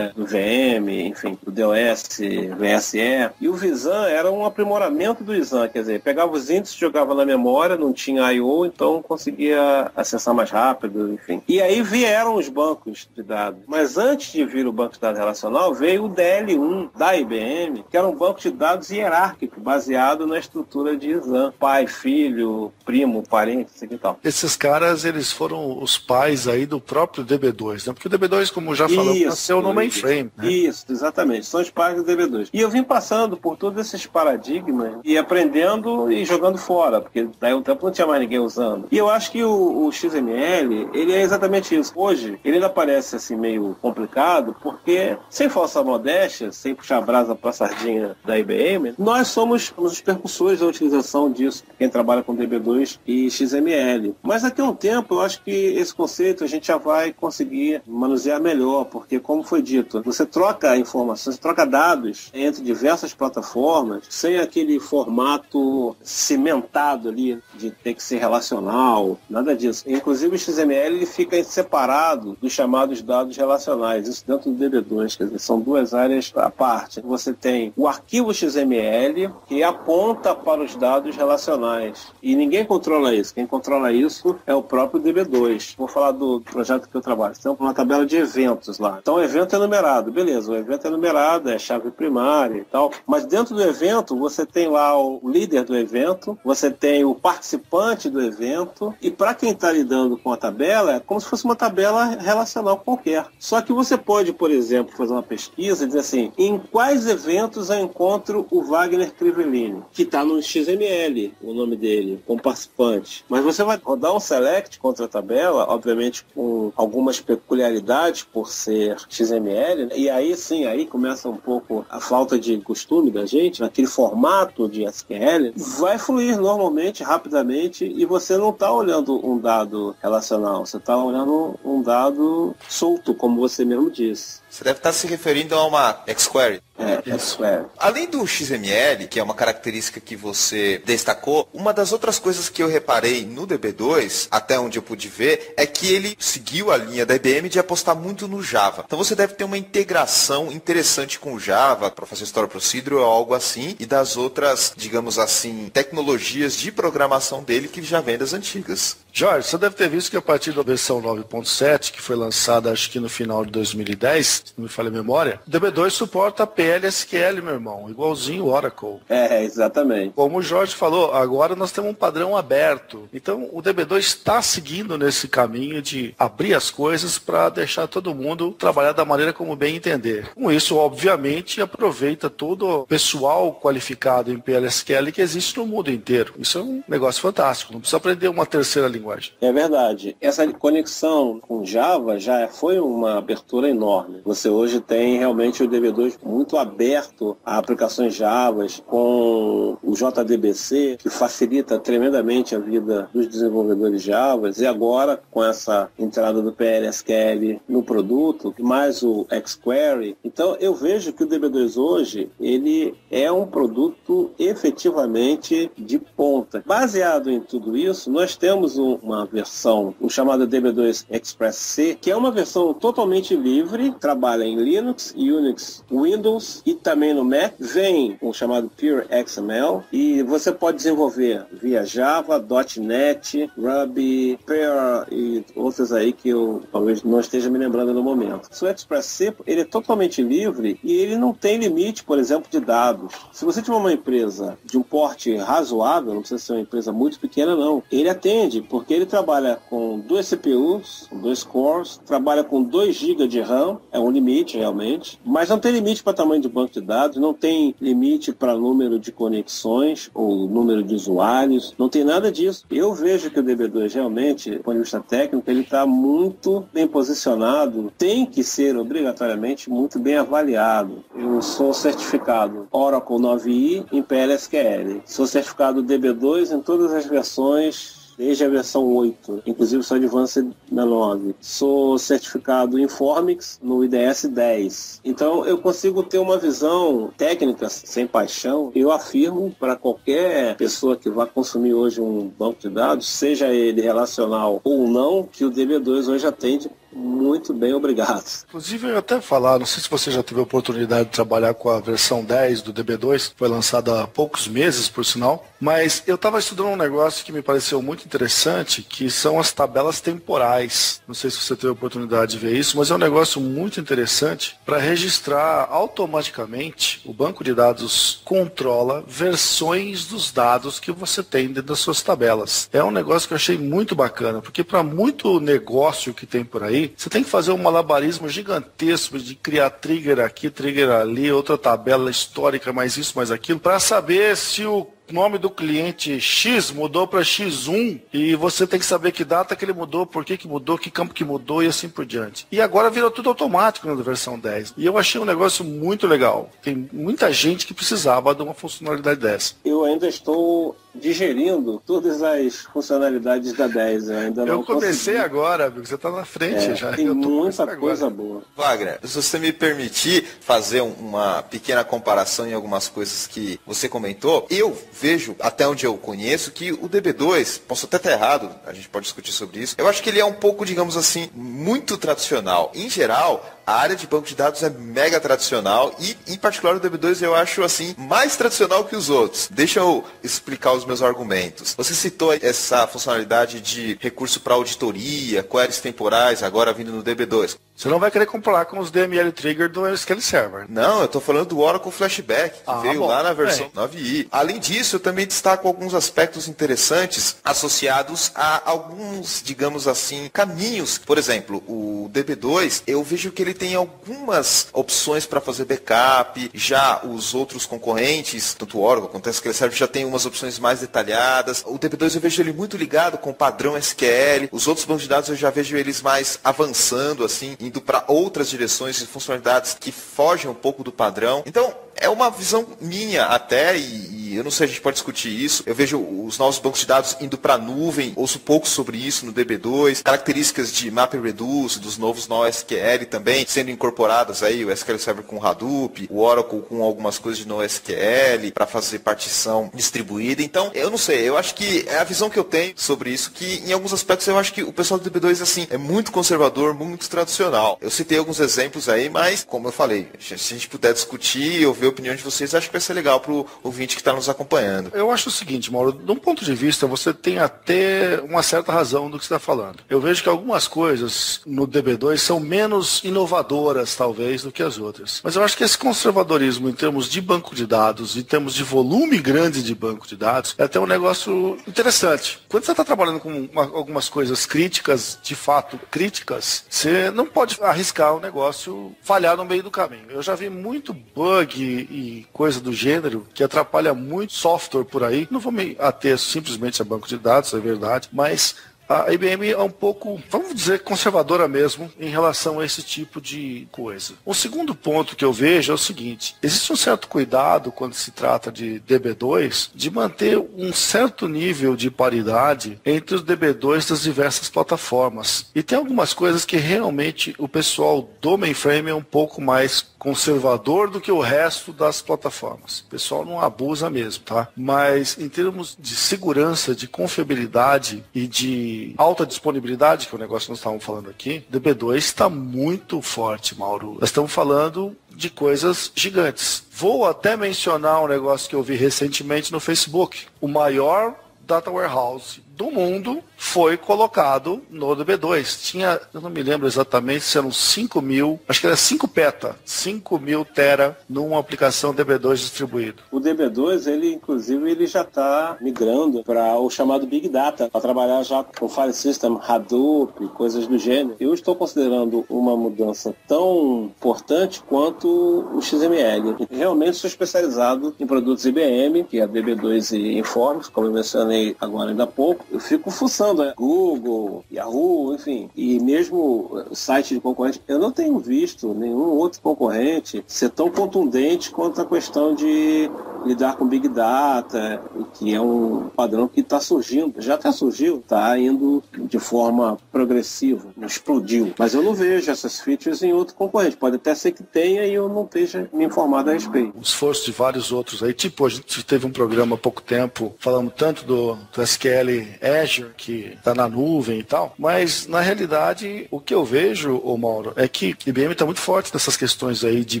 Do VM, enfim, do DOS, VSE. E o Visan era um aprimoramento do ISAN, quer dizer, pegava os índices, jogava na memória, não tinha I/O, então conseguia acessar mais rápido, enfim. E aí vieram os bancos de dados. Mas antes de vir o banco de dados relacional, veio o DL1 da IBM, que era um banco de dados hierárquico, baseado na estrutura de ISAN. Pai, filho, primo, parente, isso aqui e tal. Esses caras, eles foram os pais aí do próprio DB2, né? Porque o DB2, como já falamos, nasceu no mainframe. Né? Isso, exatamente. São os pais do DB2. E eu vim passando por todos esses paradigmas e aprendendo e jogando fora, porque daí um tempo não tinha mais ninguém usando. E eu acho que o XML, ele é exatamente isso. Hoje, ele ainda parece assim meio complicado, porque, sem falsa modéstia, sem puxar a brasa para a sardinha da IBM, nós somos os percussores da utilização disso, quem trabalha com DB2 e XML. Mas daqui a um tempo, eu acho que esse conceito a gente já vai conseguir manusear melhor, porque, como foi dito, você troca informações, você troca dados entre diversas plataformas, sem aquele formato cimentado ali, de ter que ser relacional, nada disso. Inclusive, o XML ele fica separado dos chamados dados relacionais, isso dentro do DB2, quer dizer, são duas áreas à parte. Você tem o arquivo XML, que aponta para os dados relacionais, e ninguém controla isso. Quem controla isso é o próprio DB2. Vou falar do projeto que eu trabalho. Tem uma tabela de eventos lá. Então, o evento é numerado. Beleza, o evento é numerado, é chave primária e tal. Mas dentro do evento, você tem lá o líder do evento, você tem o participante do evento, e para quem está lidando com a tabela, é como se fosse uma tabela relacional qualquer. Só que você pode, por exemplo, fazer uma pesquisa e dizer assim, em quais eventos eu encontro o Wagner Crivellini, que está no XML, o nome dele, como participante. Mas você vai rodar um select contra a tabela, obviamente com algumas peculiaridades por ser XML, e aí sim, aí começa um pouco a falta de costume da gente, naquele formato de SQL, vai fluir normalmente, rapidamente, e você não está olhando um dado relacional, você está olhando um dado solto, como você mesmo disse. Você deve estar se referindo a uma X-Query. X-Query. Além do XML, que é uma característica que você destacou, uma das outras coisas que eu reparei no DB2, até onde eu pude ver, é que ele seguiu a linha da IBM de apostar muito no Java. Então você deve ter uma integração interessante com o Java, para fazer Story Procedural ou algo assim, e das outras, digamos assim, tecnologias de programação dele que já vem das antigas. Jorge, você deve ter visto que a partir da versão 9.7, que foi lançada acho que no final de 2010, se não me falha a memória, o DB2 suporta PLSQL, meu irmão, igualzinho o Oracle. Exatamente. Como o Jorge falou, agora nós temos um padrão aberto. Então o DB2 está seguindo nesse caminho de abrir as coisas para deixar todo mundo trabalhar da maneira como bem entender. Com isso, obviamente, aproveita todo o pessoal qualificado em PLSQL que existe no mundo inteiro. Isso é um negócio fantástico, não precisa aprender uma terceira linguagem. É verdade. Essa conexão com Java já foi uma abertura enorme. Você hoje tem realmente o DB2 muito aberto a aplicações Java, com o JDBC, que facilita tremendamente a vida dos desenvolvedores Java, e agora com essa entrada do PLSQL no produto, mais o X-Query. Então eu vejo que o DB2 hoje, ele é um produto efetivamente de ponta. Baseado em tudo isso, nós temos uma versão, o chamado DB2 Express C, que é uma versão totalmente livre, trabalha em Linux, Unix, Windows e também no Mac. Vem o chamado Pure XML e você pode desenvolver via Java, .NET, Ruby, Perl e outras aí que eu talvez não esteja me lembrando no momento. O Express C, ele é totalmente livre e ele não tem limite, por exemplo, de dados. Se você tiver uma empresa de um porte razoável, não precisa ser uma empresa muito pequena não, ele atende, porque ele trabalha com 2 CPUs, 2 cores, trabalha com 2 GB de RAM, é um um limite realmente, mas não tem limite para tamanho de banco de dados, não tem limite para número de conexões ou número de usuários, não tem nada disso. Eu vejo que o DB2 realmente, do ponto de vista técnico, ele está muito bem posicionado, tem que ser obrigatoriamente muito bem avaliado. Eu sou certificado Oracle 9i em PLSQL, sou certificado DB2 em todas as versões, desde a versão 8, inclusive sou Advanced na 9. Sou certificado Informix no IDS 10. Então eu consigo ter uma visão técnica sem paixão. Eu afirmo para qualquer pessoa que vá consumir hoje um banco de dados, seja ele relacional ou não, que o DB2 hoje atende muito bem, obrigado. Inclusive, eu ia até falar, não sei se você já teve a oportunidade de trabalhar com a versão 10 do DB2, que foi lançada há poucos meses, por sinal, mas eu estava estudando um negócio que me pareceu muito interessante, que são as tabelas temporais. Não sei se você teve a oportunidade de ver isso, mas é um negócio muito interessante para registrar automaticamente. O banco de dados controla versões dos dados que você tem dentro das suas tabelas. É um negócio que eu achei muito bacana, porque para muito negócio que tem por aí, você tem que fazer um malabarismo gigantesco de criar trigger aqui, trigger ali, outra tabela histórica, mais isso, mais aquilo, para saber se o nome do cliente X mudou para X1 e você tem que saber que data que ele mudou, por que mudou, que campo que mudou e assim por diante. E agora virou tudo automático na versão 10. E eu achei um negócio muito legal. Tem muita gente que precisava de uma funcionalidade dessa. Eu ainda estou digerindo todas as funcionalidades da 10. Eu comecei consegui. Agora, amigo. Você está na frente já. Tem muita coisa boa. Wagner, se você me permitir fazer uma pequena comparação em algumas coisas que você comentou, eu vejo, até onde eu conheço, que o DB2, posso até estar errado, a gente pode discutir sobre isso, eu acho que ele é um pouco, digamos assim, muito tradicional. Em geral, a área de banco de dados é mega tradicional e, em particular, o DB2 eu acho, assim, mais tradicional que os outros. Deixa eu explicar os meus argumentos. Você citou essa funcionalidade de recurso para auditoria, queries temporais, agora vindo no DB2. Você não vai querer comparar com os DML Trigger do SQL Server. Não, eu estou falando do Oracle Flashback, que veio lá na versão 9i. Além disso, eu também destaco alguns aspectos interessantes associados a alguns, digamos assim, caminhos. Por exemplo, o DB2, eu vejo que ele tem algumas opções para fazer backup. Já os outros concorrentes, tanto o Oracle quanto o SQL Server, já tem umas opções mais detalhadas. O DB2 eu vejo ele muito ligado com o padrão SQL. Os outros bancos de dados eu já vejo eles mais avançando, assim, indo para outras direções e funcionalidades que fogem um pouco do padrão. Então, é uma visão minha até, e eu não sei, a gente pode discutir isso. Eu vejo os novos bancos de dados indo para a nuvem, ouço pouco sobre isso no DB2. Características de MapReduce, dos novos NoSQL também, sendo incorporadas aí, o SQL Server com Hadoop, o Oracle com algumas coisas de NoSQL, para fazer partição distribuída. Então, eu não sei, eu acho que é a visão que eu tenho sobre isso, que em alguns aspectos eu acho que o pessoal do DB2, assim, é muito conservador, muito tradicional. Eu citei alguns exemplos aí, mas, como eu falei, se a gente puder discutir, ouvir a opinião de vocês, acho que vai ser legal para o ouvinte que está nos acompanhando. Eu acho o seguinte, Mauro, de um ponto de vista, você tem até uma certa razão do que você está falando. Eu vejo que algumas coisas no DB2 são menos inovadoras, talvez, do que as outras. Mas eu acho que esse conservadorismo em termos de banco de dados, em termos de volume grande de banco de dados, é até um negócio interessante. Quando você está trabalhando com algumas coisas críticas, de fato críticas, você não pode arriscar o negócio falhar no meio do caminho. Eu já vi muito bug e coisa do gênero que atrapalha muito software por aí. Não vou me ater simplesmente a banco de dados, é verdade, mas a IBM é um pouco, vamos dizer, conservadora mesmo em relação a esse tipo de coisa. O segundo ponto que eu vejo é o seguinte: existe um certo cuidado quando se trata de DB2 de manter um certo nível de paridade entre os DB2 das diversas plataformas. E tem algumas coisas que realmente o pessoal do mainframe é um pouco mais conservador do que o resto das plataformas. O pessoal não abusa mesmo, tá? Mas em termos de segurança, de confiabilidade e de alta disponibilidade, que é o negócio que nós estávamos falando aqui, o DB2 está muito forte, Mauro. Nós estamos falando de coisas gigantes. Vou até mencionar um negócio que eu vi recentemente no Facebook. O maior Data Warehouse do mundo foi colocado no DB2. Tinha, eu não me lembro exatamente se eram 5.000, acho que era 5 peta, 5.000 tera numa aplicação DB2 distribuído. O DB2, inclusive, ele já está migrando para o chamado Big Data, para trabalhar já com File System, Hadoop, coisas do gênero. Eu estou considerando uma mudança tão importante quanto o XML. Realmente sou especializado em produtos IBM, que é DB2 e Informix, como eu mencionei agora ainda há pouco. Eu fico fuçando, Google, Yahoo, enfim, e mesmo site de concorrente. Eu não tenho visto nenhum outro concorrente ser tão contundente quanto a questão de lidar com Big Data, que é um padrão que está surgindo, já até surgiu, está indo de forma progressiva, não explodiu. Mas eu não vejo essas features em outro concorrente. Pode até ser que tenha e eu não esteja me informado a respeito. O esforço de vários outros aí, tipo, a gente teve um programa há pouco tempo, falando tanto do SQL Azure, que está na nuvem e tal, mas na realidade o que eu vejo, Mauro, é que a IBM está muito forte nessas questões aí de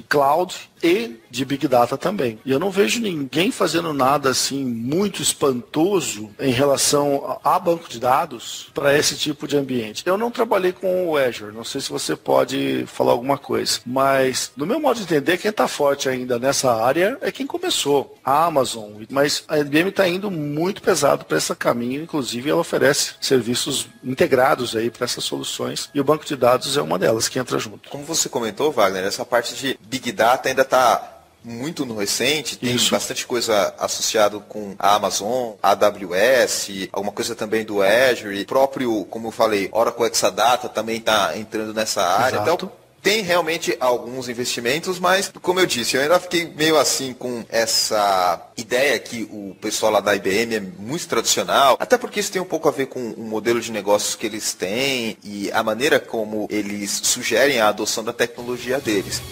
cloud e de Big Data também. E eu não vejo ninguém fazendo nada assim muito espantoso em relação a banco de dados para esse tipo de ambiente. Eu não trabalhei com o Azure, não sei se você pode falar alguma coisa, mas no meu modo de entender, quem está forte ainda nessa área é quem começou, a Amazon. Mas a IBM está indo muito pesado para esse caminho, inclusive ela oferece serviços integrados aí para essas soluções e o banco de dados é uma delas que entra junto. Como você comentou, Wagner, essa parte de Big Data ainda está muito no recente, tem bastante coisa associada com a Amazon, a AWS, alguma coisa também do Azure, próprio, como eu falei, Oracle Exadata também está entrando nessa área. Exato. Então, tem realmente alguns investimentos, mas, como eu disse, eu ainda fiquei meio assim com essa ideia que o pessoal lá da IBM é muito tradicional, até porque isso tem um pouco a ver com o modelo de negócios que eles têm e a maneira como eles sugerem a adoção da tecnologia deles.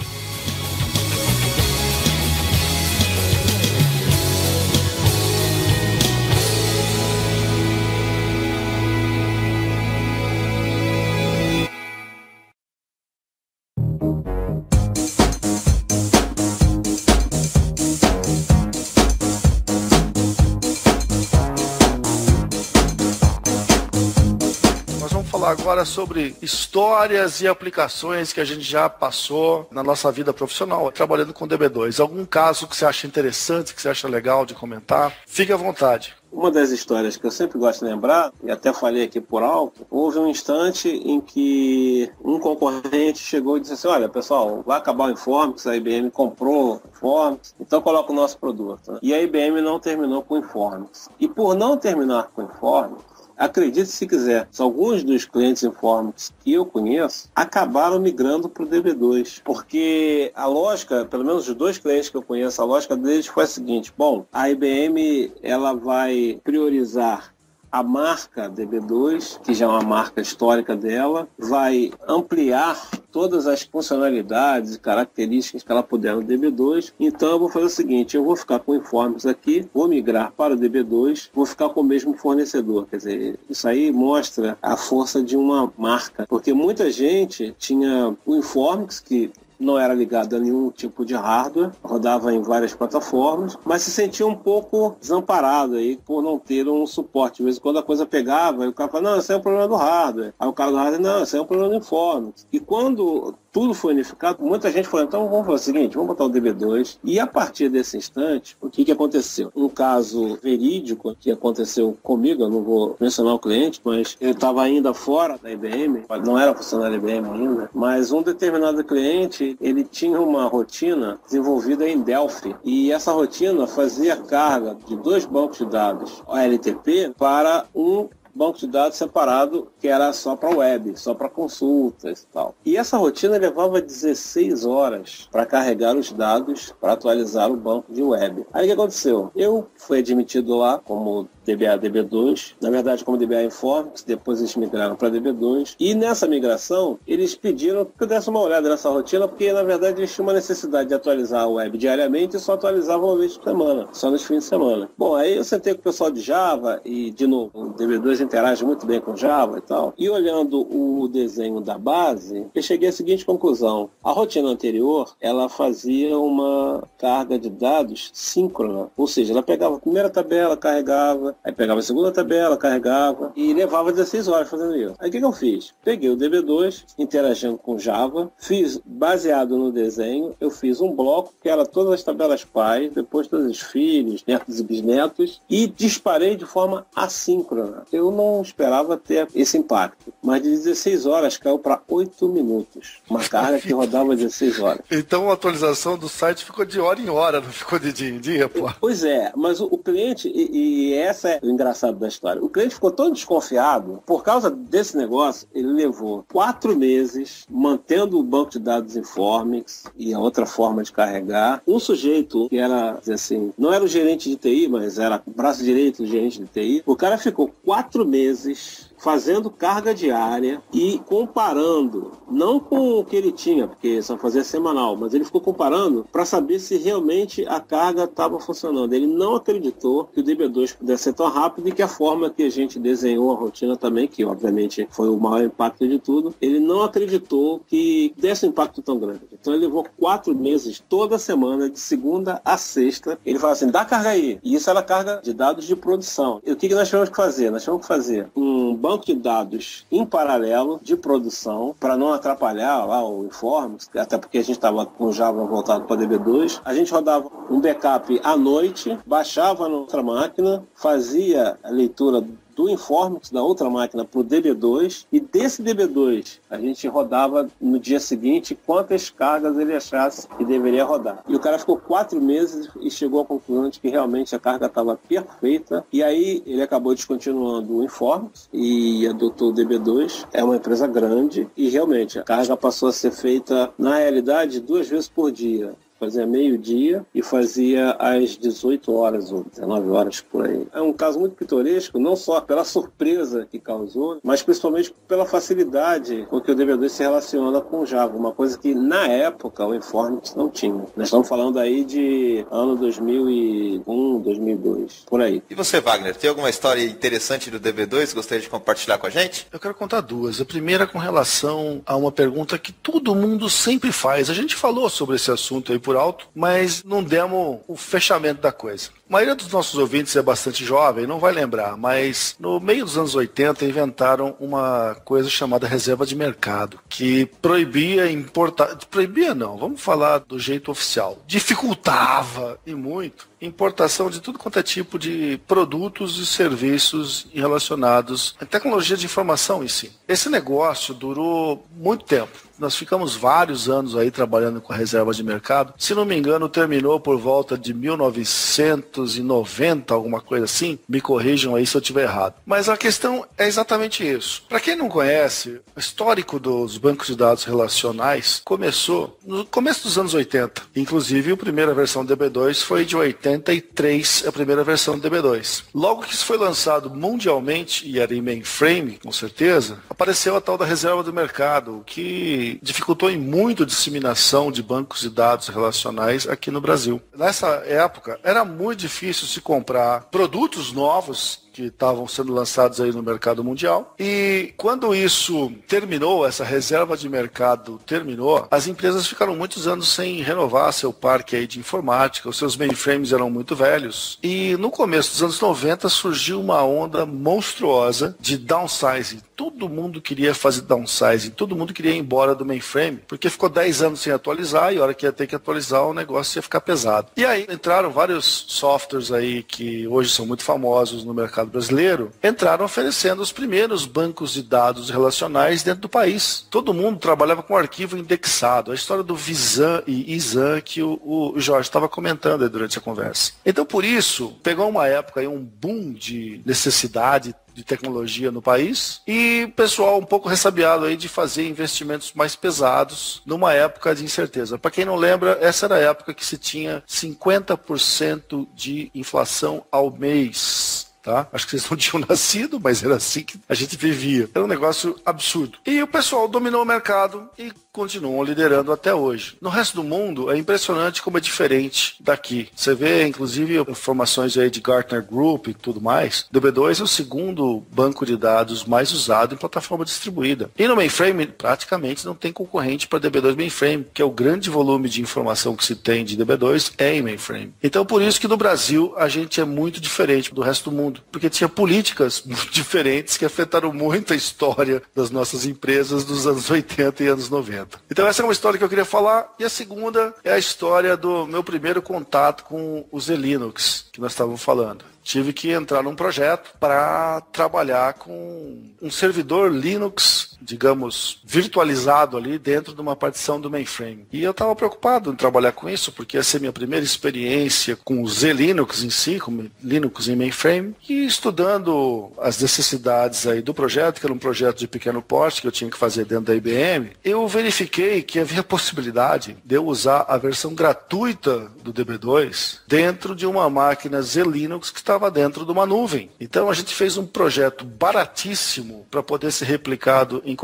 Agora sobre histórias e aplicações que a gente já passou na nossa vida profissional, trabalhando com DB2. Algum caso que você acha interessante, que você acha legal de comentar? Fique à vontade. Uma das histórias que eu sempre gosto de lembrar, e até falei aqui por alto, houve um instante em que um concorrente chegou e disse assim, olha pessoal, vai acabar o Informix, a IBM comprou o Informix, então coloca o nosso produto. Né? E a IBM não terminou com o Informix. E por não terminar com o Informix, acredite se quiser, alguns dos clientes Informix que eu conheço acabaram migrando para o DB2, porque a lógica, pelo menos os 2 clientes que eu conheço, a lógica deles foi a seguinte, bom, a IBM ela vai priorizar a marca DB2, que já é uma marca histórica dela, vai ampliar todas as funcionalidades e características que ela puder no DB2. Então eu vou fazer o seguinte, eu vou ficar com o Informix aqui, vou migrar para o DB2, vou ficar com o mesmo fornecedor. Quer dizer, isso aí mostra a força de uma marca, porque muita gente tinha o Informix, que não era ligado a nenhum tipo de hardware, rodava em várias plataformas, mas se sentia um pouco desamparado aí por não ter um suporte. De vez em quando a coisa pegava, e o cara falava, não, isso é um problema do hardware. Aí o cara do hardware, não, isso é um problema do Informix. E quando tudo foi unificado, muita gente falou, então vamos fazer o seguinte, vamos botar o DB2. E a partir desse instante, o que aconteceu? Um caso verídico que aconteceu comigo, eu não vou mencionar o cliente, mas ele estava ainda fora da IBM, não era funcionário da IBM ainda, mas um determinado cliente, ele tinha uma rotina desenvolvida em Delphi, e essa rotina fazia carga de 2 bancos de dados OLTP para um banco de dados separado que era só para web, só para consultas e tal. E essa rotina levava 16 horas para carregar os dados para atualizar o banco de web. Aí o que aconteceu? Eu fui admitido lá como DBA DB2, na verdade como DBA Informix, depois eles migraram para DB2, e nessa migração eles pediram que eu desse uma olhada nessa rotina, porque na verdade eles tinham uma necessidade de atualizar a web diariamente e só atualizavam uma vez por semana, só nos fins de semana. Bom, aí eu sentei com o pessoal de Java e, de novo, o DB2 interage muito bem com Java e tal, e olhando o desenho da base, eu cheguei à seguinte conclusão: a rotina anterior, ela fazia uma carga de dados síncrona, ou seja, ela pegava a primeira tabela, carregava, tabela, aí pegava a segunda tabela, carregava e levava 16 horas fazendo isso. Aí o que eu fiz? Peguei o DB2, interagindo com Java, fiz, baseado no desenho, eu fiz um bloco que era todas as tabelas pais, depois todos os filhos, netos e bisnetos, e disparei de forma assíncrona. Eu não esperava ter esse impacto, mas de 16 horas caiu para 8 minutos. Uma carga que rodava 16 horas. Então a atualização do site ficou de hora em hora, não ficou de dia em dia, pô? Pois é, mas o cliente, e essa é o engraçado da história, o cliente ficou tão desconfiado, por causa desse negócio, ele levou 4 meses mantendo o banco de dados Informix e a outra forma de carregar. Um sujeito que era, assim, não era o gerente de TI, mas era o braço direito do gerente de TI, o cara ficou 4 meses fazendo carga diária e comparando, não com o que ele tinha, porque só fazia semanal, mas ele ficou comparando para saber se realmente a carga estava funcionando. Ele não acreditou que o DB2 pudesse ser tão rápido e que a forma que a gente desenhou a rotina também, que obviamente foi o maior impacto de tudo, ele não acreditou que desse um impacto tão grande. Então ele levou 4 meses, toda semana, de segunda a sexta, ele falava assim, dá carga aí. E isso era carga de dados de produção. E o que nós tivemos que fazer? Nós tivemos que fazer um banco de dados em paralelo de produção para não atrapalhar lá o Informix, até porque a gente estava com o Java voltado para DB2. A gente rodava um backup à noite, baixava na outra máquina, fazia a leitura do Informix da outra máquina para o DB2 e desse DB2 a gente rodava no dia seguinte quantas cargas ele achasse que deveria rodar. E o cara ficou 4 meses e chegou à conclusão de que realmente a carga estava perfeita e aí ele acabou descontinuando o Informix e adotou o DB2. É uma empresa grande e realmente a carga passou a ser feita na realidade 2 vezes por dia. Fazia meio-dia e fazia às 18 horas ou 19 horas por aí. É um caso muito pitoresco, não só pela surpresa que causou, mas principalmente pela facilidade com que o DB2 se relaciona com o Java, uma coisa que na época o Informix não tinha. Nós estamos falando aí de ano 2001, 2002, por aí. E você, Wagner, tem alguma história interessante do DB2 que gostaria de compartilhar com a gente? Eu quero contar 2. A primeira com relação a uma pergunta que todo mundo sempre faz. A gente falou sobre esse assunto aí por alto, mas não demos o fechamento da coisa. A maioria dos nossos ouvintes é bastante jovem, não vai lembrar, mas no meio dos anos 80 inventaram uma coisa chamada reserva de mercado, que proibia importar... Proibia não, vamos falar do jeito oficial. Dificultava, e muito, importação de tudo quanto é tipo de produtos e serviços relacionados à tecnologia de informação em si. Esse negócio durou muito tempo. Nós ficamos vários anos aí trabalhando com a reserva de mercado. Se não me engano, terminou por volta de 1990, alguma coisa assim. Me corrijam aí se eu estiver errado. Mas a questão é exatamente isso. Para quem não conhece, o histórico dos bancos de dados relacionais começou no começo dos anos 80. Inclusive, a primeira versão do DB2 foi de 83, a primeira versão do DB2. Logo que isso foi lançado mundialmente, e era em mainframe, com certeza, apareceu a tal da reserva do mercado, que dificultou em muito a disseminação de bancos de dados relacionais aqui no Brasil. Nessa época, era muito difícil se comprar produtos novos que estavam sendo lançados aí no mercado mundial. E quando isso terminou, essa reserva de mercado terminou, as empresas ficaram muitos anos sem renovar seu parque aí de informática, os seus mainframes eram muito velhos. E no começo dos anos 90 surgiu uma onda monstruosa de downsizing. Todo mundo queria fazer downsizing, todo mundo queria ir embora do mainframe, porque ficou 10 anos sem atualizar e a hora que ia ter que atualizar o negócio ia ficar pesado. E aí entraram vários softwares aí que hoje são muito famosos no mercado brasileiro, entraram oferecendo os primeiros bancos de dados relacionais dentro do país. Todo mundo trabalhava com arquivo indexado. A história do Vizan e Izan que o Jorge estava comentando aí durante a conversa. Então, por isso, pegou uma época aí, um boom de necessidade de tecnologia no país e o pessoal um pouco ressabiado aí de fazer investimentos mais pesados numa época de incerteza. Para quem não lembra, essa era a época que se tinha 50% de inflação ao mês. Tá? Acho que vocês não tinham nascido, mas era assim que a gente vivia. Era um negócio absurdo. E o pessoal dominou o mercado e continuam liderando até hoje. No resto do mundo, é impressionante como é diferente daqui. Você vê, inclusive, informações aí de Gartner Group e tudo mais. O DB2 é o segundo banco de dados mais usado em plataforma distribuída. E no mainframe, praticamente não tem concorrente para DB2 mainframe, que é o grande volume de informação que se tem de DB2 é em mainframe. Então, por isso que no Brasil, a gente é muito diferente do resto do mundo. mundo, porque tinha políticas muito diferentes que afetaram muito a história das nossas empresas dos anos 80 e anos 90. Então essa é uma história que eu queria falar, e a segunda é a história do meu primeiro contato com o Z-Linux, que nós estávamos falando. Tive que entrar num projeto para trabalhar com um servidor Linux, digamos, virtualizado ali dentro de uma partição do mainframe. E eu estava preocupado em trabalhar com isso, porque ia ser minha primeira experiência com o Z-Linux em si, com Linux em mainframe, e estudando as necessidades aí do projeto, que era um projeto de pequeno porte que eu tinha que fazer dentro da IBM, eu verifiquei que havia possibilidade de eu usar a versão gratuita do DB2 dentro de uma máquina Z-Linux que estava dentro de uma nuvem. Então a gente fez um projeto baratíssimo para poder ser replicado em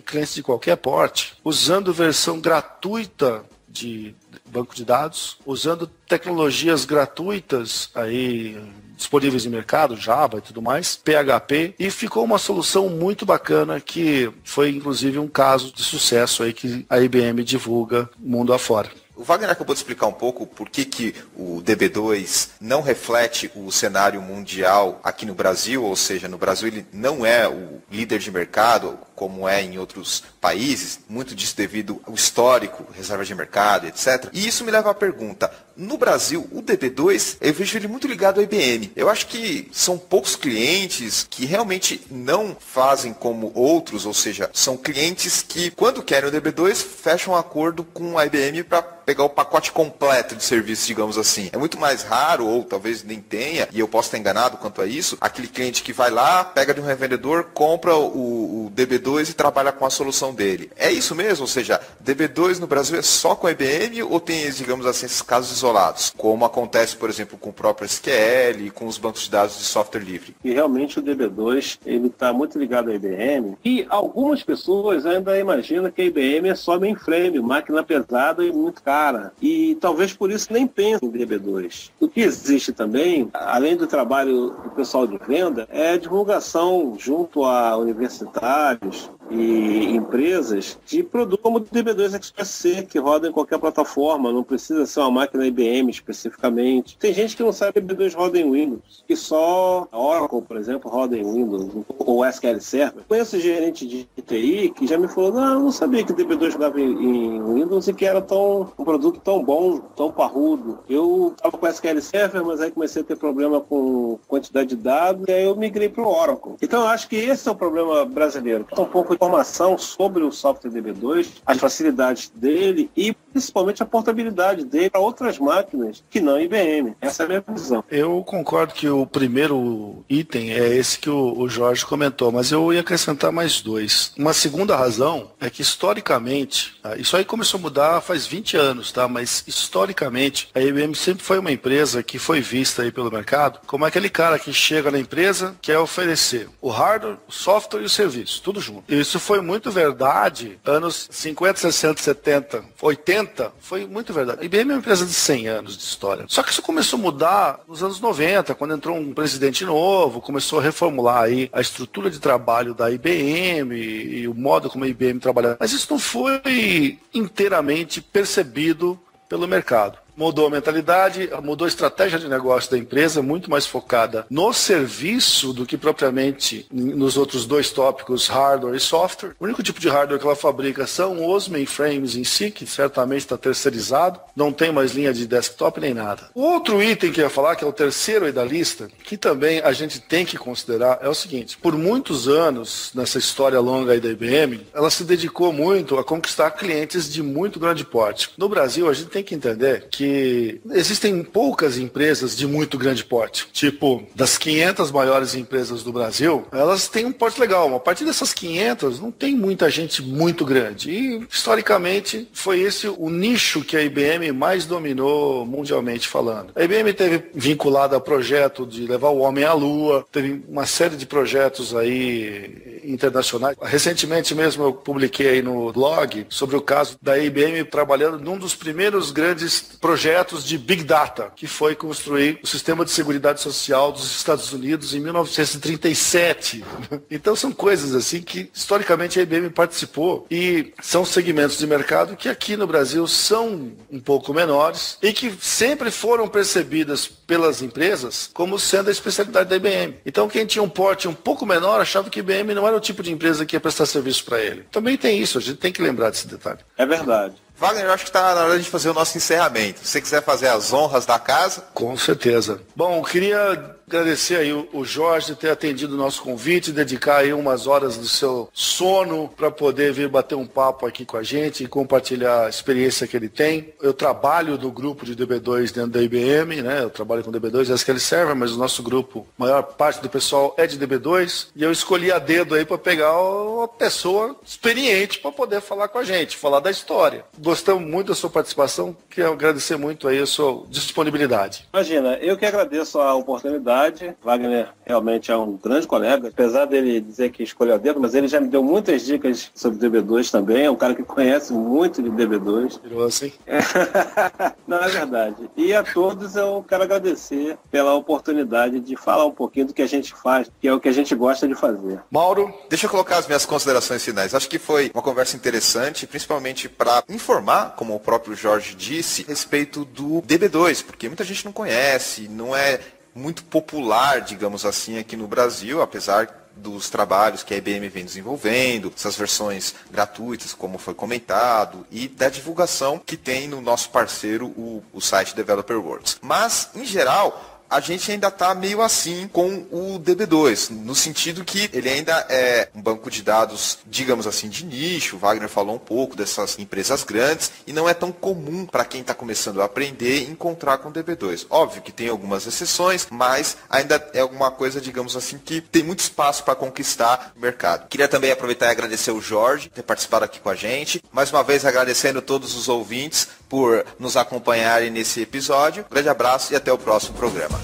clientes de qualquer porte, usando versão gratuita de banco de dados, usando tecnologias gratuitas aí disponíveis no mercado, Java e tudo mais, PHP, e ficou uma solução muito bacana que foi inclusive um caso de sucesso aí que a IBM divulga mundo afora. O Wagner acabou de explicar um pouco por que o DB2 não reflete o cenário mundial aqui no Brasil, ou seja, no Brasil ele não é o líder de mercado, como é em outros países, muito disso devido ao histórico, reserva de mercado, etc. E isso me leva à pergunta, no Brasil, o DB2, eu vejo ele muito ligado à IBM. Eu acho que são poucos clientes que realmente não fazem como outros, ou seja, são clientes que, quando querem o DB2, fecham um acordo com a IBM para pegar o pacote completo de serviços, digamos assim. É muito mais raro, ou talvez nem tenha, e eu posso estar enganado quanto a isso, aquele cliente que vai lá, pega de um revendedor, compra o DB2 e trabalha com a solução dele. É isso mesmo? Ou seja, DB2 no Brasil é só com a IBM ou tem, digamos assim, esses casos isolados? Como acontece, por exemplo, com o próprio SQL e com os bancos de dados de software livre. E realmente o DB2 ele está muito ligado à IBM, e algumas pessoas ainda imaginam que a IBM é só mainframe, máquina pesada e muito cara. E talvez por isso nem pensem em DB2. O que existe também, além do trabalho do pessoal de venda, é divulgação junto a universitários e empresas de produto como o DB2 Express-C, que roda em qualquer plataforma, não precisa ser uma máquina IBM especificamente. Tem gente que não sabe que o DB2 roda em Windows, que só a Oracle, por exemplo, roda em Windows, ou SQL Server. Conheço gerente de TI que já me falou, não, eu não sabia que o DB2 rodava em Windows e que era um produto tão bom, tão parrudo. Eu estava com SQL Server, mas aí comecei a ter problema com quantidade de dados, e aí eu migrei para o Oracle. Então eu acho que esse é o problema brasileiro. Um pouco de informação sobre o software DB2, as facilidades dele e principalmente a portabilidade dele para outras máquinas que não IBM. Essa é a minha visão. Eu concordo que o primeiro item é esse que o Jorge comentou, mas eu ia acrescentar mais dois. Uma segunda razão é que historicamente, isso aí começou a mudar faz 20 anos, tá? Mas historicamente a IBM sempre foi uma empresa que foi vista aí pelo mercado como aquele cara que chega na empresa, quer oferecer o hardware, o software e o serviço, tudo junto. Isso foi muito verdade anos 50, 60, 70, 80, foi muito verdade. A IBM é uma empresa de 100 anos de história. Só que isso começou a mudar nos anos 90, quando entrou um presidente novo, começou a reformular aí a estrutura de trabalho da IBM e o modo como a IBM trabalhava. Mas isso não foi inteiramente percebido pelo mercado. Mudou a mentalidade, mudou a estratégia de negócio da empresa, muito mais focada no serviço do que propriamente nos outros dois tópicos, hardware e software. O único tipo de hardware que ela fabrica são os mainframes em si, que certamente está terceirizado, não tem mais linha de desktop nem nada. O outro item que eu ia falar, que é o terceiro aí da lista, que também a gente tem que considerar, é o seguinte: por muitos anos, nessa história longa aí da IBM, ela se dedicou muito a conquistar clientes de muito grande porte. No Brasil, a gente tem que entender que existem poucas empresas de muito grande porte. Tipo, das 500 maiores empresas do Brasil, elas têm um porte legal. A partir dessas 500, não tem muita gente muito grande. E, historicamente, foi esse o nicho que a IBM mais dominou mundialmente falando. A IBM teve vinculada a projeto de levar o homem à Lua, teve uma série de projetos aí internacionais. Recentemente mesmo eu publiquei aí no blog sobre o caso da IBM trabalhando num dos primeiros grandes projetos projetos de Big Data, que foi construir o Sistema de Seguridade Social dos Estados Unidos em 1937. Então são coisas assim que historicamente a IBM participou e são segmentos de mercado que aqui no Brasil são um pouco menores e que sempre foram percebidas pelas empresas como sendo a especialidade da IBM. Então quem tinha um porte um pouco menor achava que a IBM não era o tipo de empresa que ia prestar serviço para ele. Também tem isso, a gente tem que lembrar desse detalhe. É verdade. Wagner, eu acho que está na hora de fazer o nosso encerramento. Se você quiser fazer as honras da casa. Com certeza. Bom, eu queria agradecer aí o Jorge de ter atendido o nosso convite, dedicar aí umas horas do seu sono para poder vir bater um papo aqui com a gente e compartilhar a experiência que ele tem. Eu trabalho no grupo de DB2 dentro da IBM, né? Eu trabalho com DB2 e SQL Server, mas o nosso grupo, a maior parte do pessoal é de DB2 e eu escolhi a dedo aí para pegar uma pessoa experiente para poder falar com a gente, falar da história. Gostamos muito da sua participação, quero agradecer muito aí a sua disponibilidade. Imagina, eu que agradeço a oportunidade. Wagner realmente é um grande colega, apesar dele dizer que escolheu a dedo, mas ele já me deu muitas dicas sobre DB2 também, é um cara que conhece muito de DB2. Virou assim? Não, é verdade. E a todos eu quero agradecer pela oportunidade de falar um pouquinho do que a gente faz, que é o que a gente gosta de fazer. Mauro? Deixa eu colocar as minhas considerações finais. Acho que foi uma conversa interessante, principalmente para informar, como o próprio Jorge disse, a respeito do DB2, porque muita gente não conhece, não é muito popular, digamos assim, aqui no Brasil, apesar dos trabalhos que a IBM vem desenvolvendo, essas versões gratuitas, como foi comentado, e da divulgação que tem no nosso parceiro, o site Developer Works. Mas, em geral, a gente ainda está meio assim com o DB2, no sentido que ele ainda é um banco de dados, digamos assim, de nicho. O Wagner falou um pouco dessas empresas grandes e não é tão comum para quem está começando a aprender encontrar com o DB2. Óbvio que tem algumas exceções, mas ainda é alguma coisa, digamos assim, que tem muito espaço para conquistar o mercado. Queria também aproveitar e agradecer o Jorge por ter participado aqui com a gente. Mais uma vez agradecendo todos os ouvintes por nos acompanharem nesse episódio. Um grande abraço e até o próximo programa.